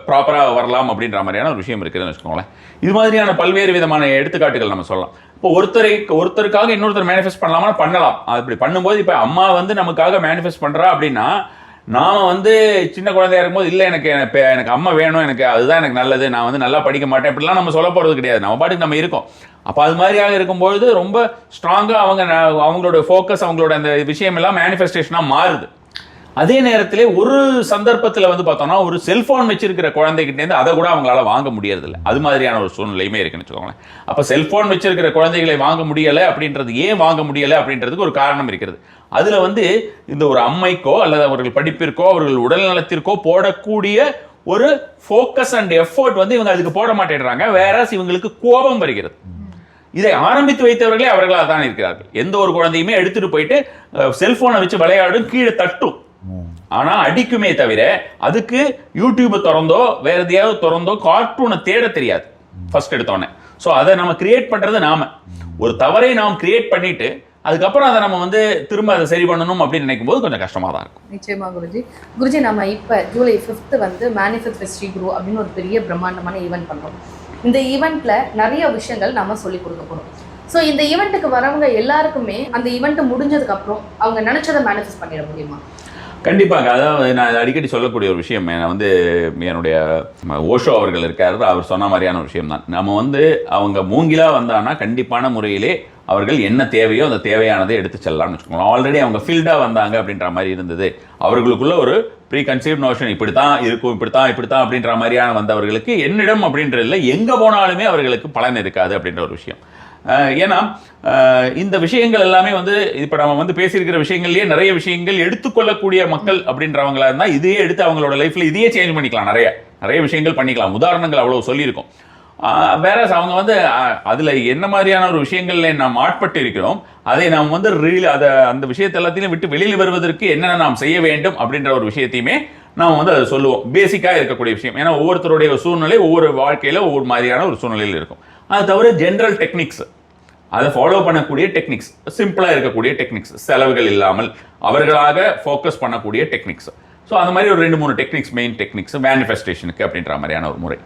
ப்ராப்பராக வரலாம் அப்படின்ற மாதிரியான ஒரு விஷயம் இருக்குதுன்னு வச்சுக்கோங்களேன். இது மாதிரியான பல்வேறு விதமான எடுத்துக்காட்டுகள் நம்ம சொல்லலாம். இப்போ ஒருத்தருக்காக இன்னொருத்தர் மேனிஃபெஸ்ட் பண்ணலாமா, பண்ணலாம். அப்படி பண்ணும்போது இப்போ அம்மா வந்து நமக்காக மேனிஃபெஸ்ட் பண்ணுறா அப்படின்னா, நாம வந்து சின்ன குழந்தையா இருக்கும்போது இல்லை எனக்கு அம்மா வேணும், எனக்கு அதுதான் எனக்கு நல்லது, நான் வந்து நல்லா படிக்க மாட்டேன் இப்படிலாம் நம்ம சொல்ல போகிறது கிடையாது. நம்ம பாட்டுக்கு நம்ம இருக்கோம். அப்போ அது மாதிரியாக இருக்கும்பொழுது ரொம்ப ஸ்ட்ராங்காக அவங்களோட ஃபோக்கஸ் அவங்களோட அந்த விஷயம் எல்லாம் மேனிஃபெஸ்டேஷனாக மாறுது. அதே நேரத்திலே ஒரு சந்தர்ப்பத்தில் வந்து பார்த்தோம்னா ஒரு செல்போன் வச்சிருக்கிற குழந்தைகிட்டேருந்து அதை கூட அவங்களால வாங்க முடியறதில்லை. அது மாதிரியான ஒரு சூழ்நிலையுமே இருக்குன்னு வச்சுக்கோங்களேன். அப்போ செல்போன் வச்சிருக்கிற குழந்தைகளை வாங்க முடியலை அப்படின்றது, ஏன் வாங்க முடியலை அப்படின்றதுக்கு ஒரு காரணம் இருக்கிறது. அதுல வந்து இந்த ஒரு அம்மைக்கோ அல்லது அவர்கள் படிப்பிற்கோ அவர்கள் உடல் நலத்திற்கோ போடக்கூடிய ஒரு ஃபோக்கஸ் அண்ட் எஃபோர்ட் வந்து இவங்க அதுக்கு போட மாட்டேன்றாங்க. வேற இவங்களுக்கு கோபம் வருகிறது. இதை ஆரம்பித்து வைத்தவர்களே அவர்களாக தான் இருக்கிறார்கள். எந்த ஒரு குழந்தையுமே எடுத்துட்டு போயிட்டு செல்போனை வச்சு விளையாடும், கீழே தட்டும், ஆனா அடிக்குமே தவிர அதுக்கு யூடியூப் திறந்தோ வேற எதையாவது திறந்தோ கார்ட்டூனை தேட தெரியாது ஃபர்ஸ்ட் எடுத்தோன்னே. ஸோ அதை நம்ம கிரியேட் பண்றது நாம ஒரு தவறை நாம் கிரியேட் பண்ணிட்டு அதுக்கப்புறம் அதை நம்ம வந்து திரும்ப அதை சரி பண்ணணும் அப்படின்னு நினைக்கும் போது கொஞ்சம் கஷ்டமா தான் இருக்கும். நிச்சயமா குருஜி நம்ம இப்போ ஜூலை 5 வந்து மேனிஃபெஸ்ட் வித் ஸ்ரீ குரு அப்படின்னு ஒரு பெரிய பிரம்மாண்டமான ஈவெண்ட் பண்றோம். இந்த ஈவெண்ட்ல நிறைய விஷயங்கள் நம்ம சொல்லி கொடுக்க போறோம். ஸோ இந்த ஈவெண்ட்டுக்கு வரவங்க எல்லாருக்குமே அந்த ஈவெண்ட் முடிஞ்சதுக்கு அப்புறம் அவங்க நினைச்சதை மேனிஃபெஸ்ட் பண்ணிட முடியுமா? கண்டிப்பாக. அதாவது நான் அடிக்கடி சொல்லக்கூடிய ஒரு விஷயம், வந்து என்னுடைய ஓஷோ அவர்கள் இருக்காரு, அவர் சொன்ன மாதிரியான ஒரு விஷயம் தான். நம்ம வந்து அவங்க மூங்கிலா வந்தான்னா கண்டிப்பான முறையிலே அவர்கள் என்ன தேவையோ அந்த தேவையானதை எடுத்து செல்லலாம்னு வச்சுக்கோங்க. ஆல்ரெடி அவங்க ஃபீல்டாக வந்தாங்க அப்படின்ற மாதிரி இருந்தது, அவர்களுக்குள்ள ஒரு ப்ரீ கன்சீவ் நோஷன் இப்படித்தான் இருக்கும், இப்படித்தான் அப்படின்ற மாதிரியான வந்தவர்களுக்கு என்னிடம் அப்படின்றது இல்லை, எங்கே போனாலுமே அவர்களுக்கு பலன் இருக்காது அப்படின்ற ஒரு விஷயம். ஏன்னா இந்த விஷயங்கள் எல்லாமே வந்து இப்போ நம்ம வந்து பேசியிருக்கிற விஷயங்கள்லேயே நிறைய விஷயங்கள் எடுத்துக்கொள்ளக்கூடிய மக்கள் அப்படின்றவங்களா இருந்தால் இதையே எடுத்து அவங்களோட லைஃப்பில் இதையே சேஞ்ச் பண்ணிக்கலாம், நிறைய விஷயங்கள் பண்ணிக்கலாம். உதாரணங்கள் அவ்வளோ சொல்லியிருக்கோம். வேற அவங்க வந்து அதில் என்ன மாதிரியான ஒரு விஷயங்கள்ல நாம் ஆட்பட்டு இருக்கிறோம், அதை நாம் வந்து அந்த விஷயத்தை எல்லாத்தையும் விட்டு வெளியில் வருவதற்கு என்னென்ன நாம் செய்ய வேண்டும் அப்படின்ற ஒரு விஷயத்தையுமே நாம் வந்து அதை சொல்லுவோம். பேசிக்காக இருக்கக்கூடிய விஷயம். ஏன்னா ஒவ்வொருத்தருடைய சூழ்நிலை ஒவ்வொரு வாழ்க்கையில் ஒவ்வொரு மாதிரியான ஒரு சூழ்நிலையில் இருக்கும். அது தவிர ஜென்ரல் டெக்னிக்ஸ், அதை ஃபாலோ பண்ணக்கூடிய டெக்னிக்ஸ், சிம்பிளாக இருக்கக்கூடிய டெக்னிக்ஸ், செலவுகள் இல்லாமல் அவர்களாக ஃபோக்கஸ் பண்ணக்கூடிய டெக்னிக்ஸ். ஸோ அந்த மாதிரி ஒரு 2-3 டெக்னிக்ஸ், மெயின் டெக்னிக்ஸ் மேனிஃபெஸ்டேஷனுக்கு அப்படின்ற மாதிரியான ஒரு முறை.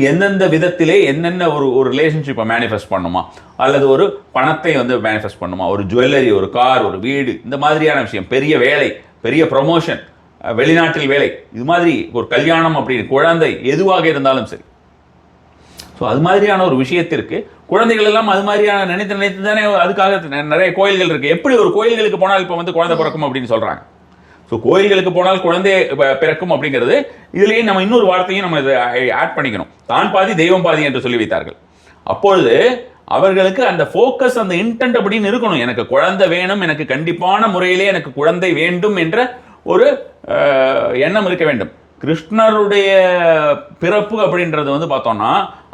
எந்தெந்த விதத்திலே என்னென்ன ஒரு ரிலேஷன்ஷிப்பை மேனிஃபெஸ்ட் பண்ணுமா, அல்லது ஒரு பணத்தை வந்து மேனிஃபெஸ்ட் பண்ணுமா, ஒரு ஜுவல்லரி, ஒரு கார், ஒரு வீடு, இந்த மாதிரியான விஷயம், பெரிய வேலை, பெரிய ப்ரொமோஷன், வெளிநாட்டில் வேலை, இது மாதிரி ஒரு கல்யாணம் அப்படின்னு, குழந்தை, எதுவாக இருந்தாலும் சரி. ஸோ அது மாதிரியான ஒரு விஷயத்திற்கு குழந்தைகள் எல்லாம் அது மாதிரியான நினைத்து தானே, அதுக்காக நிறைய கோயில்கள் இருக்கு. எப்படி ஒரு கோயில்களுக்கு போனால் இப்போ வந்து குழந்தை பிறக்கும் அப்படின்னு சொல்றாங்க. ஸோ கோயில்களுக்கு போனால் குழந்தை பிறக்கும் அப்படிங்கிறது, இதுலேயே நம்ம இன்னொரு வார்த்தையும் நம்ம இதை ஆட் பண்ணிக்கணும். தான் பாதி தெய்வம் பாதி என்று சொல்லி வைத்தார்கள். அப்பொழுது அவர்களுக்கு அந்த ஃபோக்கஸ், அந்த இன்டென்ட் அப்படின்னு இருக்கணும். எனக்கு குழந்தை வேணும், எனக்கு கண்டிப்பான முறையிலே எனக்கு குழந்தை வேண்டும் என்ற ஒரு எண்ணம் இருக்க வேண்டும். கிருஷ்ணருடைய பிறப்பு அப்படின்றது வந்து பார்த்தோம்னா,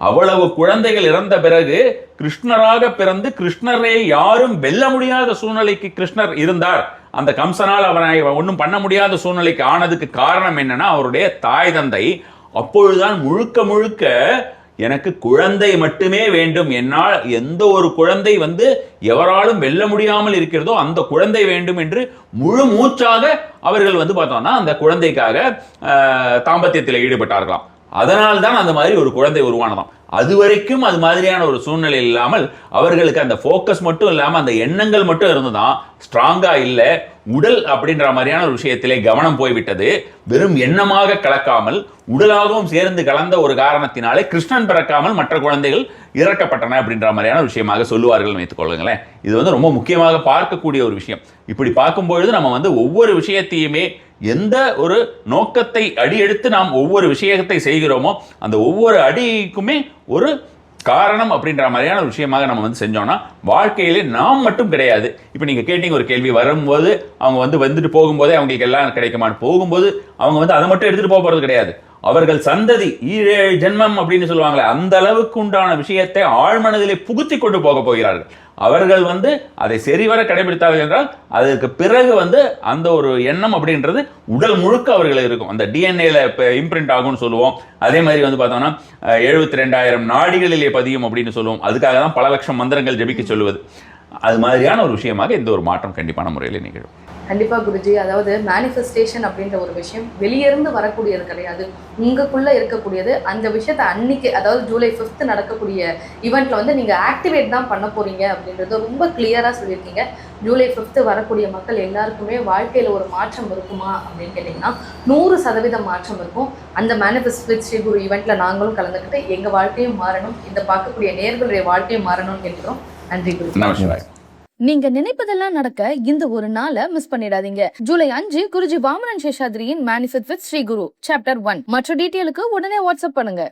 அவ்வளவு குழந்தைகள் இறந்த பிறகு கிருஷ்ணராக பிறந்து கிருஷ்ணரை யாரும் வெல்ல முடியாத சூழ்நிலைக்கு கிருஷ்ணர் இருந்தார். அந்த கம்சனால் அவரை ஒன்றும் பண்ண முடியாத சூழ்நிலைக்கு ஆனதுக்கு காரணம் என்னன்னா, அவருடைய தாய் தந்தை அப்பொழுதுதான் முழுக்க முழுக்க எனக்கு குழந்தை மட்டுமே வேண்டும், என்னால் எந்த ஒரு குழந்தை வந்து எவராலும் வெல்ல முடியாமல் இருக்கிறதோ அந்த குழந்தை வேண்டும் என்று முழு மூச்சாக அவர்கள் வந்து பார்த்தோம்னா அந்த குழந்தைக்காக தாம்பத்தியத்தில் ஈடுபட்டார்களாம். அதனால் தான் அந்த மாதிரி ஒரு குழந்தை உருவானதாம். அது வரைக்கும் அது மாதிரியான ஒரு சூழ்நிலை இல்லாமல் அவர்களுக்கு அந்த ஃபோக்கஸ் மட்டும் இல்லாமல் அந்த எண்ணங்கள் மட்டும் இருந்துதான், ஸ்ட்ராங்கா இல்லை. உடல் அப்படின்ற மாதிரியான ஒரு விஷயத்திலே கவனம் போய்விட்டது. வெறும் எண்ணமாக கலக்காமல் உடலாகவும் சேர்ந்து கலந்த ஒரு காரணத்தினாலே கிருஷ்ணன் பிறக்காமல் மற்ற குழந்தைகள் இறக்கப்பட்டன அப்படின்ற மாதிரியான விஷயமாக சொல்லுவார்கள் வைத்துக் கொள்ளுங்களேன். இது வந்து ரொம்ப முக்கியமாக பார்க்கக்கூடிய ஒரு விஷயம். இப்படி பார்க்கும்பொழுது நம்ம வந்து ஒவ்வொரு விஷயத்தையுமே, எந்த ஒரு நோக்கத்தை அடியெடுத்து நாம் ஒவ்வொரு விஷயத்தை செய்கிறோமோ அந்த ஒவ்வொரு அடிக்குமே ஒரு காரணம் அப்படின்ற மாதிரியான ஒரு விஷயமாக நம்ம வந்து செஞ்சோம்னா, வாழ்க்கையிலே நாம் மட்டும் கிடையாது. இப்போ நீங்க கேட்டீங்க ஒரு கேள்வி, வரும்போது அவங்க வந்துட்டு போகும்போதே அவங்களுக்கு எல்லாம் கிடைக்குமான்னு. போகும்போது அவங்க வந்து அதை மட்டும் எடுத்துட்டு போறது கிடையாது. அவர்கள் சந்ததி 7 ஜென்மம் அப்படின்னு சொல்லுவாங்களே, அந்த அளவுக்கு உண்டான விஷயத்தை ஆழ்மனதிலே புகுத்தி கொண்டு போக போகிறார்கள். அவர்கள் வந்து அதை சரிவர கடைபிடித்தார்கள் என்றால் அதற்கு பிறகு வந்து அந்த ஒரு எண்ணம் அப்படின்றது உடல் முழுக்க அவர்களுக்கு இருக்கும். அந்த டிஎன்ஏல இம்ப்ரிண்ட் ஆகும்னு சொல்லுவோம். அதே மாதிரி வந்து பார்த்தோம்னா 72,000 நாடிகளிலே பதியும் அப்படின்னு சொல்லுவோம். அதுக்காக தான் பல லட்சம் மந்திரங்கள் ஜபிக்க சொல்லுவது. அது மாதிரியான ஒரு விஷயமாக இந்த ஒரு மாற்றம் கண்டிப்பான முறையில் நிகழும். கண்டிப்பாக குருஜி, அதாவது மேனிஃபெஸ்டேஷன் அப்படின்ற ஒரு விஷயம் வெளியிருந்து வரக்கூடியது கிடையாது, உங்களுக்குள்ள இருக்கக்கூடியது. அந்த விஷயத்தை அன்னைக்கு, அதாவது ஜூலை 5 நடக்கக்கூடிய ஈவெண்ட்ல வந்து நீங்க ஆக்டிவேட் தான் பண்ண போறீங்க அப்படின்றத ரொம்ப கிளியரா சொல்லியிருக்கீங்க. ஜூலை 5 வரக்கூடிய மக்கள் எல்லாருக்குமே வாழ்க்கையில ஒரு மாற்றம் இருக்குமா அப்படின்னு கேட்டிங்கன்னா 100% மாற்றம் இருக்கும். அந்த மேனிஃபெஸ்ட் வித் ஸ்ரீ குரு ஈவெண்ட்ல நாங்களும் கலந்துக்கிட்டு எங்க வாழ்க்கையும் மாறணும், இந்த பார்க்கக்கூடிய நேர்களுடைய வாழ்க்கையும் மாறணும்னு கேட்கிறோம். நன்றி குரு. நமஸ்காரம். நீங்க நினைப்பதெல்லாம் நடக்க இந்த ஒரு நாளை மிஸ் பண்ணிடாதீங்க. ஜூலை 5 குருஜி வாமனன் சேஷாத்ரியின் manifest with Sri Guru chapter 1. மற்ற டீட்டெயிலுக்கு உடனே வாட்ஸ்அப் பண்ணுங்க.